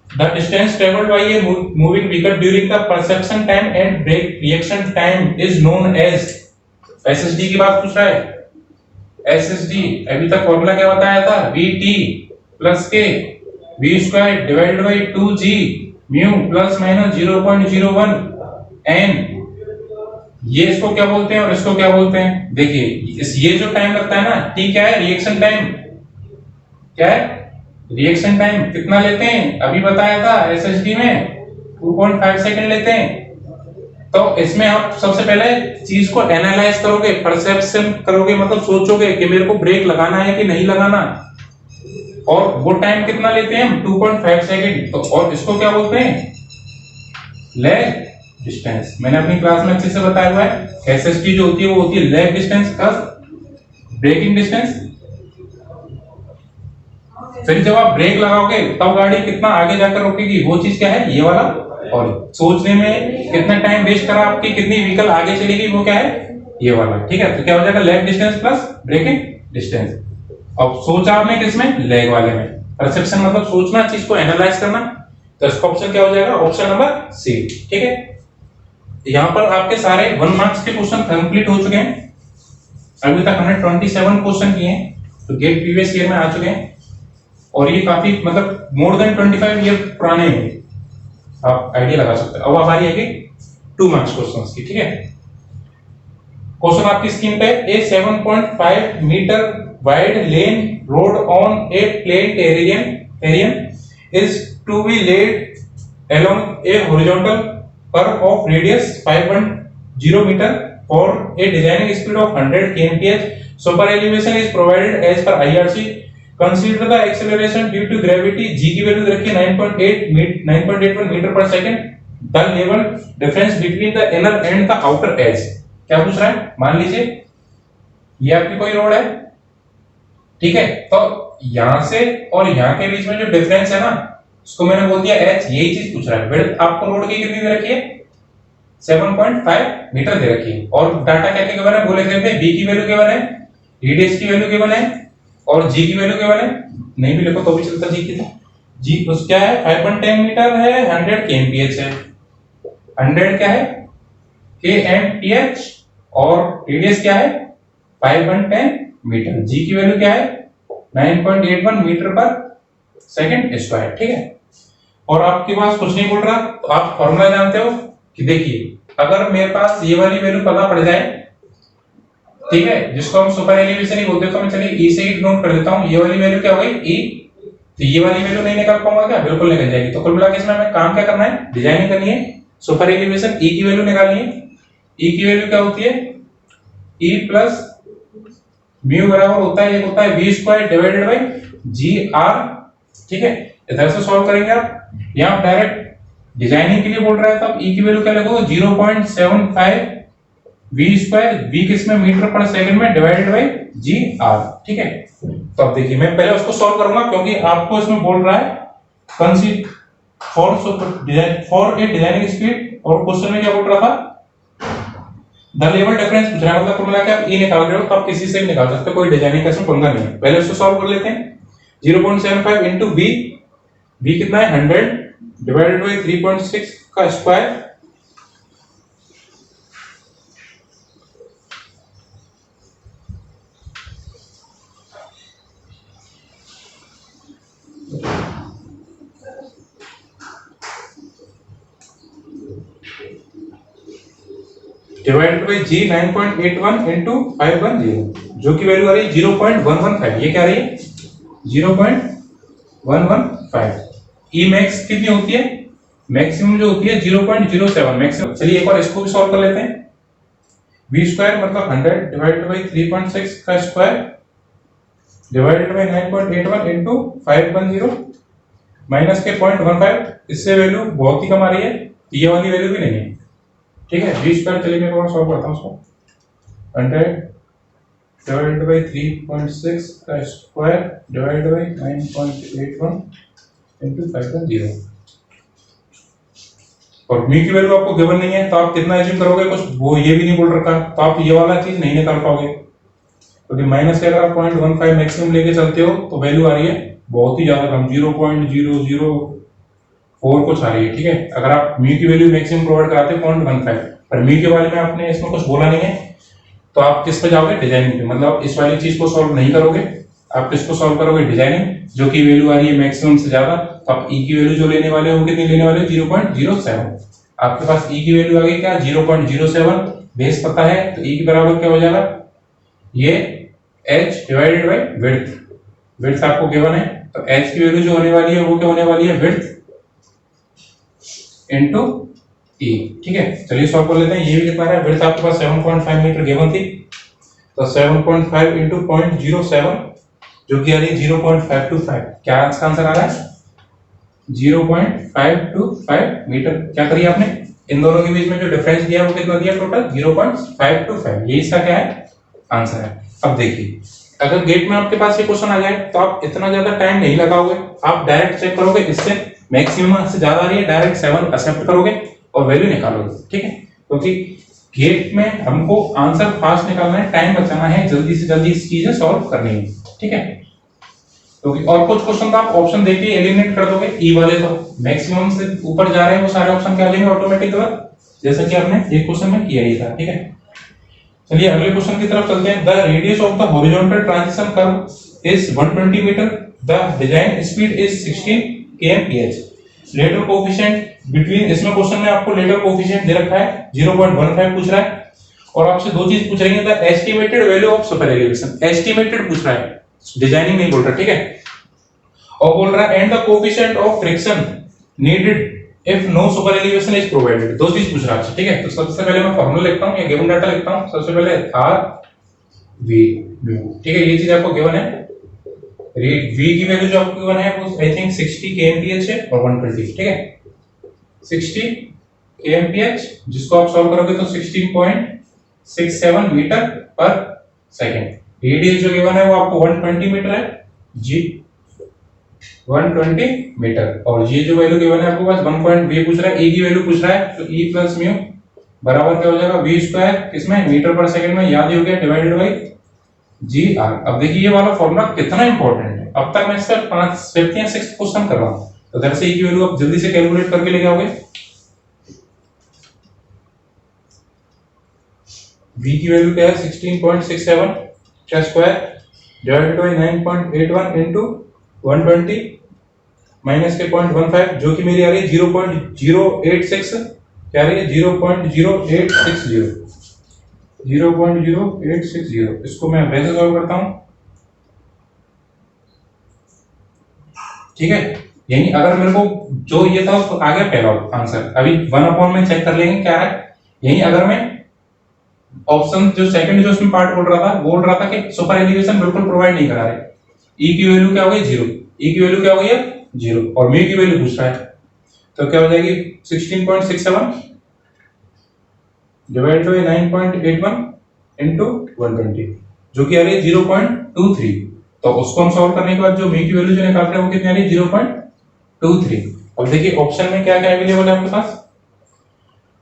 the distance travelled by a moving vehicle during the perception time and brake reaction time is known as, SSD की बात पूछ रहा है। एसएसडी अभी तक फॉर्मूला क्या बताया था, vt प्लस के v square divided bye 2g mu plus minus 0.01 n। ये इसको क्या बोलते हैं और इसको क्या बोलते हैं, देखिए ये जो टाइम लगता है ना, t क्या है, रिएक्शन टाइम, क्या है, रिएक्शन टाइम कितना लेते हैं, अभी बताया था एसएसडी में 2.5 सेकंड लेते हैं। तो इसमें आप सबसे पहले चीज को एनालाइज करोगे, परसेप्शन करोगे, मतलब सोचोगे कि मेरे को ब्रेक लगाना है कि नहीं लगाना, और वो टाइम कितना लेते हैं हम, 2.5 सेकंड। तो और इसको क्या बोलते हैं, लेग डिस्टेंस। मैंने अपनी क्लास में अच्छे से बताया हुआ है, एसएसटी जो होती है वो होती है lag distance plus braking distance. फिर जब आप ब्रेक लगाओगे तब गाड़ी कितना आगे जाकर रुकेगी, वो चीज क्या है, ये वाला। और सोचने में कितना टाइम वेस्ट करा आपकी, कितनी व्हीकल आगे चलेगी, वो क्या है, ये वाला। ठीक है, तो क्या हो जाएगा, lag distance plus braking distance. अब सोचा आपने किसमें, लेग वाले में। परसेप्शन मतलब सोचना, चीज को एनालाइज करना। तो इसका ऑप्शन क्या हो जाएगा? Option number C. ठीक है, यहाँ पर आपके सारे 1 मार्क्स के क्वेश्चन कंप्लीट हो चुके हैं। अभी तक हमने 27 क्वेश्चन किए हैं, तो गेट प्रीवियस ईयर में आ चुके हैं, और ये काफी मतलब मोर देन 25 ईयर पुराने हैं, आप आइडिया लगा सकते हैं। अब हमारी है कि 2 मार्क्स क्वेश्चन की। ठीक है, क्वेश्चन आपकी स्क्रीन पे, a 7.5 metre wide lane road on a plain terrain is to be laid along a horizontal curve of radius 510 meter for a designing speed of 100 kmph. Super elevation is provided as per IRC. Consider the acceleration due to gravity. G की value रखिए 9.81 metre पर second. The level difference between the inner and the outer edge. क्या पूछ रहा है? मान लीजिए ये आपकी कोई रोड है, ठीक है, तो यहां से और यहां के बीच में जो डिफरेंस है ना, उसको मैंने बोल दिया h। यही चीज पूछ रहा है। विड्थ आपको रोड की कितनी दे रखी है? 7.5 मीटर दे रखी है, और डाटा क्या गिवन है? बोले थे b की वैल्यू गिवन है, रेडियस की वैल्यू गिवन है, और g की वैल्यू गिवन है। नहीं भी लिखो तो भी चलता। g की g उस क्या है? 510 मीटर है, 100 kmph है। 100 क्या है? kmph, और रेडियस क्या है? 510 मीटर। g की वैल्यू क्या है? 9.81 मीटर पर सेकंड स्क्वायर। ठीक है, और आपके पास कुछ नहीं बोल रहा, तो आप फॉर्मूला जानते हो कि देखिए, अगर मेरे पास ये वाली वैल्यू पता पड़ जाए, ठीक है, जिसको हम सुपर एलिवेशन ही बोलते हैं, तो मैं चलिए ई से ही नोट कर देता हूं। ये वाली वैल्यू क्या हो गई? ई। तो ये वाली वैल्यू नहीं निकाल पाऊंगा क्या? बिल्कुल निकल जाएगी। तो कुल मिला के इसमें हमें काम क्या करना है? डिजाइनिंग करनी है, सुपर एलिवेशन ई की वैल्यू निकालनी है। ई की वैल्यू क्या होती है? ई प्लस म्यू बराबर होता है, एक होता है v square divided by ji R. ठीक है, इधर से सॉल्व करेंगे आप। यहां डायरेक्ट डिजाइनिंग के लिए बोल रहा है, तो आप e की वैल्यू क्या लिखोगे? 0.75 v स्क्वायर, v किसमें? मीटर पर सेकंड में, डिवाइडेड बाय जी आर। ठीक है, तो अब देखिए, मैं पहले उसको सॉल्व करूंगा, क्योंकि आपको इसमें बोल रहा है consider for a designing speed, और क्वेश्चन में क्या बोल रहा था? द लेवल डिफरेंस पूछ रहा है, मतलब फॉर्मूला क्या? आप e निकाल रहे हो तो आप किसी से भी निकाल सकते हो, कोई डिजाइनिंग का इसमें पंगा नहीं है। पहले इसको सॉल्व कर लेते हैं। 0.75 इनटू v, v कितना है? 100 डिवाइडेड बाय 3.6 का square, divided bye g 9.81 into 510, जो की वैल्यू आ रही है 0.115। ये क्या आ रही है? 0.115। ई मैक्स कितनी होती है? मैक्सिमम जो होती है 0.07 मैक्सिमम। चलिए एक बार इसको भी सॉल्व कर लेते हैं। v स्क्वायर मतलब 100 डिवाइडेड बाय 3.6 का square divided bye 9.81 into 510 minus के 0.15। इससे वैल्यू बहुत ही कम आ रही है, ये वाली वैल्यू भी नहीं है। ठीक है, v स्क्वायर, चलिए मैं थोड़ा सॉल्व करता हूं उसको। 100 डिवाइडेड बाय 3.6 का स्क्वायर डिवाइडेड बाय 9.81 इनटू 510, और v की वैल्यू आपको गिवन नहीं है, तो आप कितना एज्यूम करोगे? कुछ वो ये भी नहीं बोल रखा, तो आप ये वाला चीज नहीं निकाल पाओगे, क्योंकि माइनस के अगर आप 0.15 मैक्सिमम लेके चलते हो तो वैल्यू आ रही है बहुत ही ज्यादा कम, 0.004 कुछ आ रही है। ठीक है, अगर आप म्यू की वैल्यू मैक्सिमम प्रोवाइड कराते हो 0.15, पर म्यू के बारे में आपने इसमें कुछ बोला नहीं है, तो आप किस पे जाओगे? डिजाइनिंग पे। मतलब इस वाली चीज को सॉल्व नहीं करोगे, आप किसको सॉल्व करोगे? डिजाइनिंग, जो की वैल्यू आ रही है मैक्सिमम से ज्यादा। तो आप ई की वैल्यू जो लेने वाले हो, कितनी लेने वाले हो? 0.07। आपके पास ई की वैल्यू आ गई क्या? 0.07। बेस पता है, तो ई के बराबर क्या हो जाएगा? ये h divided by width. Width आपको गिवन है, तो h की वैल्यू जो होने वाली है वो क्या होने वाली है? Width into e। ठीक है, चलिए सॉल्व कर लेते हैं। ये भी कितना है? विड्थ आपके पास 7.5 मीटर गिवन थी, तो 7.5 इनटू 0.07, जो कि आ रही है 0.525। क्या आंसर आ रहा है? 0.525 मीटर। क्या करिए आपने? इन दोनों के बीच में जो डिफरेंस दिया है वो कितना दिया? टोटल 0.525। ये इसका क्या है? आंसर है। अब देखिए, अगर गेट में आपके पास ये क्वेश्चन आ जाए तो आप इतना ज्यादा टाइम नहीं लगाओगे, आप डायरेक्ट चेक करोगे, इससे मैक्सिमम से ज्यादा आ रही है, डायरेक्ट 7 एक्सेप्ट करोगे और वैल्यू निकालोगे। ठीक है, क्योंकि गेट में हमको आंसर फास्ट निकालना है, टाइम बचाना है, जल्दी से जल्दी इस चीजें सॉल्व करनी है। ठीक है, क्योंकि और कुछ क्वेश्चन तो आप ऑप्शन देके एलिमिनेट कर दोगे, ई वाले तो मैक्सिमम से ऊपर जा रहे हैं वो सारे ऑप्शन क्या लेंगे ऑटोमेटिक कलर, जैसा कि आपने एक क्वेश्चन में किया ही था। ठीक है, चलिए अगले क्वेश्चन की तरफ चलते हैं। The radius of the horizontal transition curve is 120 metre, the design speed is 16 kmph, lateral coefficient between, इसमें क्वेश्चन में आपको लेटरल कोएफिशिएंट दे रखा है 0.15 पूछ रहा है, और आपसे दो चीज पूछ रही है, the estimated value of super elevation, estimated पूछ रहा है, डिजाइनिंग नहीं बोल रहा। ठीक है, और बोल रहा है and the coefficient of friction needed if no super elevation is provided, दो चीज पूछ रहा है। ठीक है, तो सबसे पहले मैं फार्मूला लिखता हूं या गिवन डाटा लिखता हूं। सबसे पहले आर वी, ठीक है, ये चीज आपको गिवन है, वी की वैल्यू जो आपको गिवन है वो आई थिंक 60 kmph है और 120। ठीक है, 60 kmph जिसको आप सॉल्व करोगे तो 16.67 मीटर पर सेकंड, रेडियस जो गिवन है वो आपको 120 मीटर है जी, 120 मीटर, और ये जो वैल्यू गिवन है आपको पास 1 पॉइंट v पूछ रहा है, e की वैल्यू पूछ रहा है, तो e प्लस म्यू बराबर क्या हो जाएगा v स्क्वायर किसमें मीटर पर सेकंड में, याद ही हो गया, डिवाइडेड बाय जी आर। अब देखिए ये वाला फॉर्मूला कितना इंपॉर्टेंट है, अब तक मैं इसका 5th या 6th क्वेश्चन कर रहा हूं, तो उधर से e की वैल्यू आप जल्दी से कैलकुलेट करके ले जाओगे। v की वैल्यू क्या है 16.67 का square divided bye 9.81 into 120 minus के 0.15 जो कि मेरी आ रही है 0.086, क्या आ रही है 0.0860, 0.0860। इसको मैं वैसे सॉल्व करता हूं। ठीक है, यानी अगर मेरे को जो ये था उसको आ गया पहला आंसर, अभी 1 में चेक कर लेंगे क्या है। यही अगर मैं ऑप्शन जो सेकंड जो उसमें पार्ट बोल रहा था कि सुपर एलिवेशन बिल्कुल प्रोवाइड नहीं करा रहे, ई की वैल्यू क्या हो गई 0, ई की वैल्यू क्या हो गई है 0, और म्यू की वैल्यू पूछ रहा है, तो क्या हो जाएगी 16.67 डिवाइडेड बाय 9.81 इनटू 120 जो कि आ रही है 0.23, तो उसको हम सॉल्व करने के बाद जो म्यू की वैल्यू जो निकाल रहे हैं वो कितनी आ रही है 0.23। अब देखिए ऑप्शन में क्या क्या अवेलेबल है आपके पास,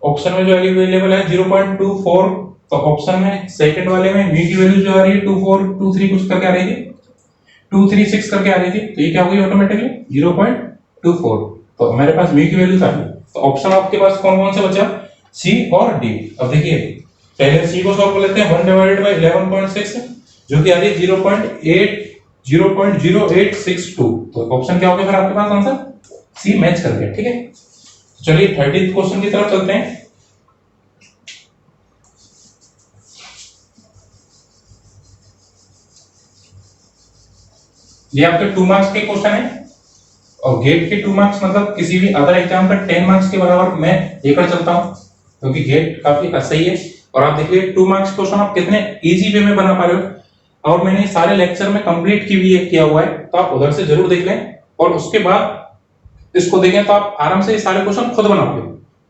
ऑप्शन में जो अवेलेबल है 0.24, तो ऑप्शन में सेकंड वाले में म्यू की वैल्यू जो आ रही है 2423 कुछ करके आ रही थी, 236 करके आ रही थी, तो ये क्या होगी ऑटोमेटिकली 0.24, तो हमारे पास म्यू की वैल्यू था। तो ऑप्शन आपके पास कौन कौन से बचा, सी और डी। अब देखिए पहले सी को सॉल्व कर लेते हैं, 1 डिवाइडेड बाय 11.6 जो कि आ रही है 0.0862, तो ऑप्शन क्या हो गया फिर आपके पास आंसर सी मैच कर गया। ठीक है, चलिए 30th क्वेश्चन की तरफ चलते हैं। ये आपके 2 मार्क्स के क्वेश्चन है, और गेट के 2 मार्क्स मतलब किसी भी अदर एग्जाम का 10 मार्क्स के बराबर मैं लेकर चलता हूं, क्योंकि गेट काफी सही है। और आप देखिए 2 मार्क्स क्वेश्चन आप कितने इजी वे में बना पा रहे हो, और मैंने सारे लेक्चर में कंप्लीट किया हुआ है, तो आप उधर से जरूर देख लें, और उसके बाद इसको देखें तो आप आराम से ये सारे क्वेश्चन खुद बनाओगे,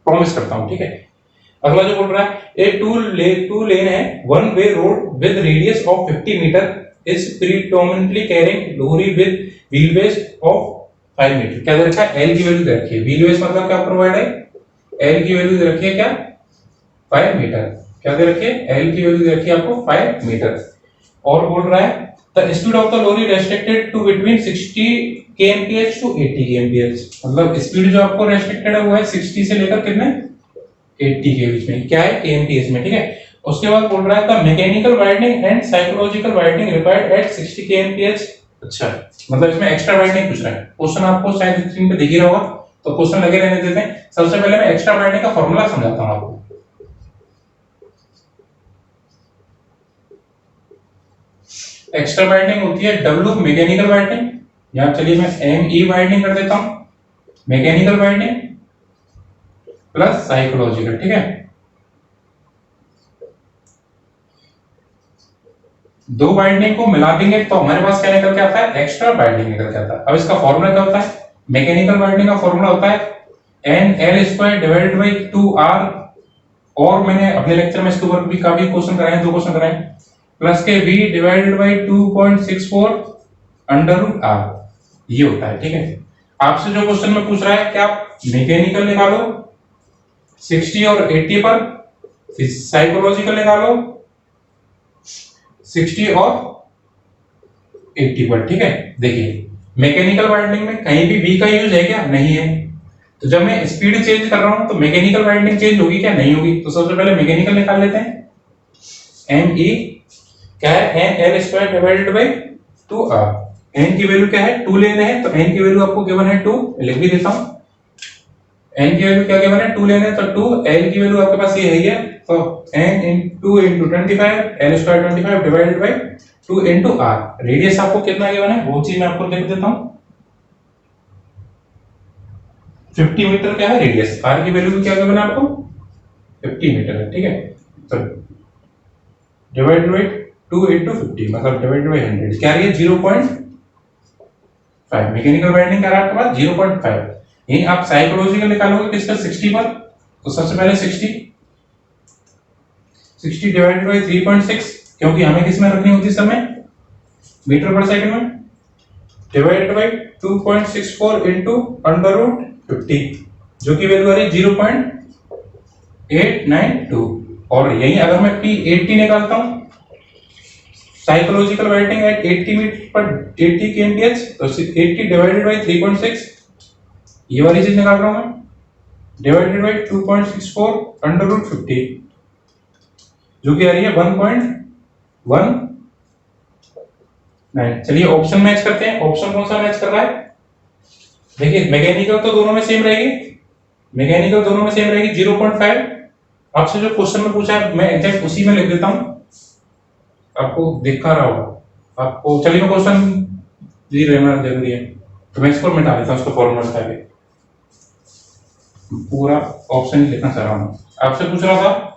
प्रॉमिस करता हूं। ठीक है, अगला जो बोल रहा है, ए टू लेन है, one way road with radius of 50 metre is predominantly carrying lorry with wheelbase of 5 metre. क्या दे रखा है, एल की वैल्यू दे रखी है, व्हीलबेस मतलब क्या प्रोवाइड है, एल की वैल्यू दे रखी है क्या 5 मीटर, क्या दे रखी है एल की वैल्यू दे रखी है आपको 5 मीटर, और बोल रहा है the speed of the lorry restricted to between 60 kmph to 80 kmph, मतलब स्पीड जो आपको रेस्ट्रिक्टेड है वो है 60 से लेकर कितने 80 के बीच में, क्या है kmph में। ठीक है, उसके बाद बोल रहा है the mechanical winding and psychological winding required at 60 kmph। अच्छा, मतलब इसमें एक्स्ट्रा वाइंडिंग पूछ रहा है, क्वेश्चन आपको शायद स्क्रीन पे दिख ही रहा होगा, तो क्वेश्चन लगे रहने देते हैं। सबसे पहले मैं एक्स्ट्रा वाइंडिंग का फार्मूला समझाता हूं आपको। एक्स्ट्रा वाइंडिंग होती है W मैकेनिकल वाइंडिंग, यहां चलिए मैं ME वाइंडिंग कर देता हूं, मैकेनिकल वाइंडिंग प्लस साइकोलॉजिकल। ठीक है, दो बाइंडिंग को मिला देंगे तो हमारे पास क्या निकल के आता है, एक्स्ट्रा बाइंडिंग निकल के आता है। अब इसका फॉर्मूला क्या होता है, मैकेनिकल बाइंडिंग का फॉर्मूला होता है NL² डिवाइडेड बाय 2R, और मैंने अपने लेक्चर में इसके ऊपर भी काफी क्वेश्चन कराए हैं, 2 क्वेश्चन कराए, प्लस के V divided by 2.64 under root R, ये होता है। ठीक है, आपसे जो क्वेश्चन में पूछ रहा है कि आप मैकेनिकल निकालो 60 और 80 पर, फिर साइकोलॉजिकल निकालो 60 और 80 पर। ठीक है, देखिए मैकेनिकल वाइंडिंग में कहीं भी V का यूज है क्या? नहीं है। तो जब मैं स्पीड चेंज कर रहा हूं तो मैकेनिकल वाइंडिंग चेंज होगी क्या? नहीं होगी। तो सबसे पहले मैकेनिकल निकाल लेते हैं। ME क्या है? NL² divided by 2R। n की वैल्यू क्या है? 2 लेने हैं, तो n की वैल्यू आपको गिवन है 2, लिख भी देता हूं। n की वैल्यू क्या गिवन है? 2 लेने हैं, तो 2। l की वैल्यू आपके पास ये है ही है, तो n into 25 L² 25 divided by 2 into R। Radius आपको कितना गिवन है वो चीज मैं आपको लिख देता हूं। 50 मीटर क्या है रेडियस। R की वैल्यू क्या गिवन है आपको? 50 मीटर है। ठीक है, तो डिवाइडेड बाय 2 into 50 मतलब डिवाइडेड बाय 100 क्या रही है? 0.5। मैकेनिकल वाइंडिंग क्या रहा है आपके पास? 0.5। यही आप साइकोलॉजिकल निकालोगे किसका? 60 पर। तो सबसे पहले 60 डिवाइडेड बाय 3.6, क्योंकि हमें किस में रखनी होती है समय? मीटर पर सेकंड में। डिवाइडेड बाय 2.64 into √50 जो की वैल्यू आ रही है 0.892। और यही अगर मैं P80 निकालता हूं, साइकोलॉजिकल वाइंडिंग एट 80 मीटर पर 80 kmph, तो 80 डिवाइडेड बाय 3.6 ये वाली चीज निकाल रहा हूं मैं, डिवाइडेड बाय 2.64 √50 जो कि आ रही है 1.19। चलिए ऑप्शन मैच करते हैं। ऑप्शन कौन सा मैच कर रहा है? देखिए मैकेनिकल तो दोनों में सेम रहेगी, 0.5। आपसे जो क्वेश्चन में पूछा है मैं एग्जैक्ट उसी में लिख देता हूं, आपको दिखा रहा होगा आपको। चलिए मैं क्वेश्चन जी रहना जरूरी है, तो मैं इसको मिटा देता हूं, उसको फॉर्मूला हटा के पूरा ऑप्शन ही लिखना चाह रहा हूं। आपसे पूछ रहा था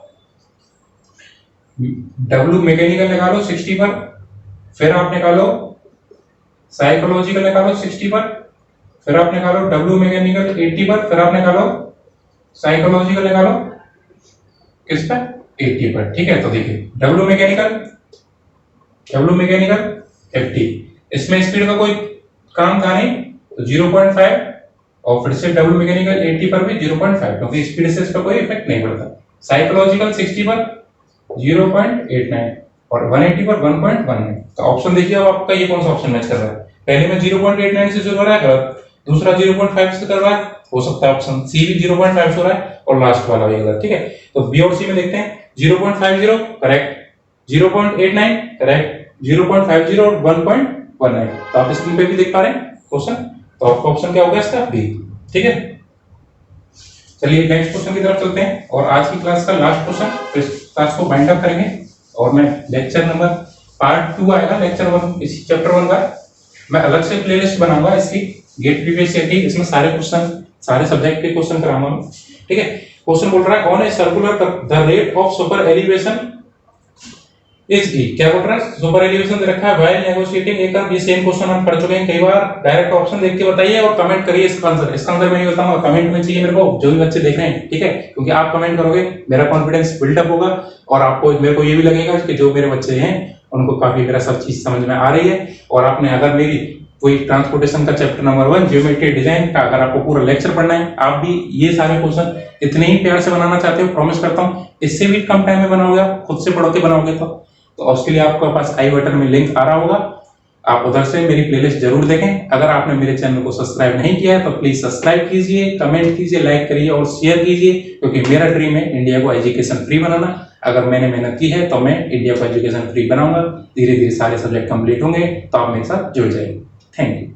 W मैकेनिकल निकालो 60 पर, फिर आप निकालो साइकोलॉजिकल निकालो 60 पर, फिर आप निकालो W मैकेनिकल 80 पर, फिर आप निकालो साइकोलॉजिकल निकालो किस पर? 80 पर। ठीक है, तो देखिए W मैकेनिकल 50, इसमें स्पीड का कोई काम था नहीं, तो 0.5। और फिर से W मैकेनिकल 80 पर भी 0.5, क्योंकि स्पीड से इसका कोई इफेक्ट नहीं पड़ता। साइकोलॉजिकल 60 पर 0.89 और 180 पर 1.19। तो ऑप्शन देखिए अब आपका ये कौन सा ऑप्शन मैच कर रहा है? पहले में 0.89 से शुरू हो रहा है, दूसरा 0.5 से कर रहा है, हो सकता है ऑप्शन सी भी 0.5 से हो रहा है, और लास्ट वाला भी गलत। ठीक है, तो बी और सी में देखते हैं। 0.50 करेक्ट, 0.89 करेक्ट, 0.50 और 1.19। तो आप स्क्रीन पे भी देख पा रहे हैं क्वेश्चन, तो आपका ऑप्शन क्या होगा इसका? बी। ठीक है, चलिए नेक्स्ट क्वेश्चन की तरफ चलते हैं, और आज की क्लास का लास्ट क्वेश्चन, फिर क्लास को बाइंड अप करेंगे, और मैं लेक्चर नंबर पार्ट 2 आएगा, लेक्चर 1 इसी चैप्टर 1 का मैं अलग से प्लेलिस्ट बनाऊंगा इसकी, गेट प्रीवियस ईयर की। इसमें सारे क्वेश्चन, सारे सब्जेक्ट के क्वेश्चन कराऊंगा। ठीक है, क्वेश्चन बोल रहा है on a circular the rate of super elevation is E. क्या बोल रहा है? सुपर एलिवेशन दे रखा है व्हाइल नेगोशिएटिंग एक कर्व। ये सेम क्वेश्चन हम पढ़ चुके हैं कई बार। डायरेक्ट ऑप्शन देख के बताइए और कमेंट करिए इसका आंसर। इसका आंसर मैं नहीं बताऊंगा, कमेंट में चाहिए मेरे को, जो भी बच्चे देख रहे हैं। ठीक है, क्योंकि आप कमेंट करोगे मेरा कॉन्फिडेंस बिल्डअप होगा, और आपको मेरे को ये भी लगेगा कि जो मेरे बच्चे हैं उनको काफी मेरा सब चीज समझ में आ रही है। और आपने अगर मेरी कोई ट्रांसपोर्टेशन का चैप्टर नंबर 1 ज्योमेट्री डिजाइन का अगर आपको पूरा लेक्चर पढ़ना है, आप भी ये सारे क्वेश्चन इतने ही प्यार से बनाना चाहते हो, प्रॉमिस करता हूं इससे भी कम टाइम में बनाओगे, आप खुद से पढ़ के बनाओगे तो उसके लिए आपके पास आई बटन में लिंक आ रहा होगा, आप उधर से मेरी प्लेलिस्ट जरूर देखें। अगर आपने मेरे चैनल को सब्सक्राइब नहीं किया है तो प्लीज सब्सक्राइब कीजिए, कमेंट कीजिए, लाइक करिए और शेयर कीजिए, क्योंकि मेरा ड्रीम है इंडिया को एजुकेशन फ्री बनाना। अगर मैंने मेहनत की है तो मैं इंडिया को एजुकेशन फ्री बनाऊंगा। धीरे धीरे सारे सब्जेक्ट कंप्लीट होंगे तो आप मेरे साथ जुड़ जाइए। Thank you.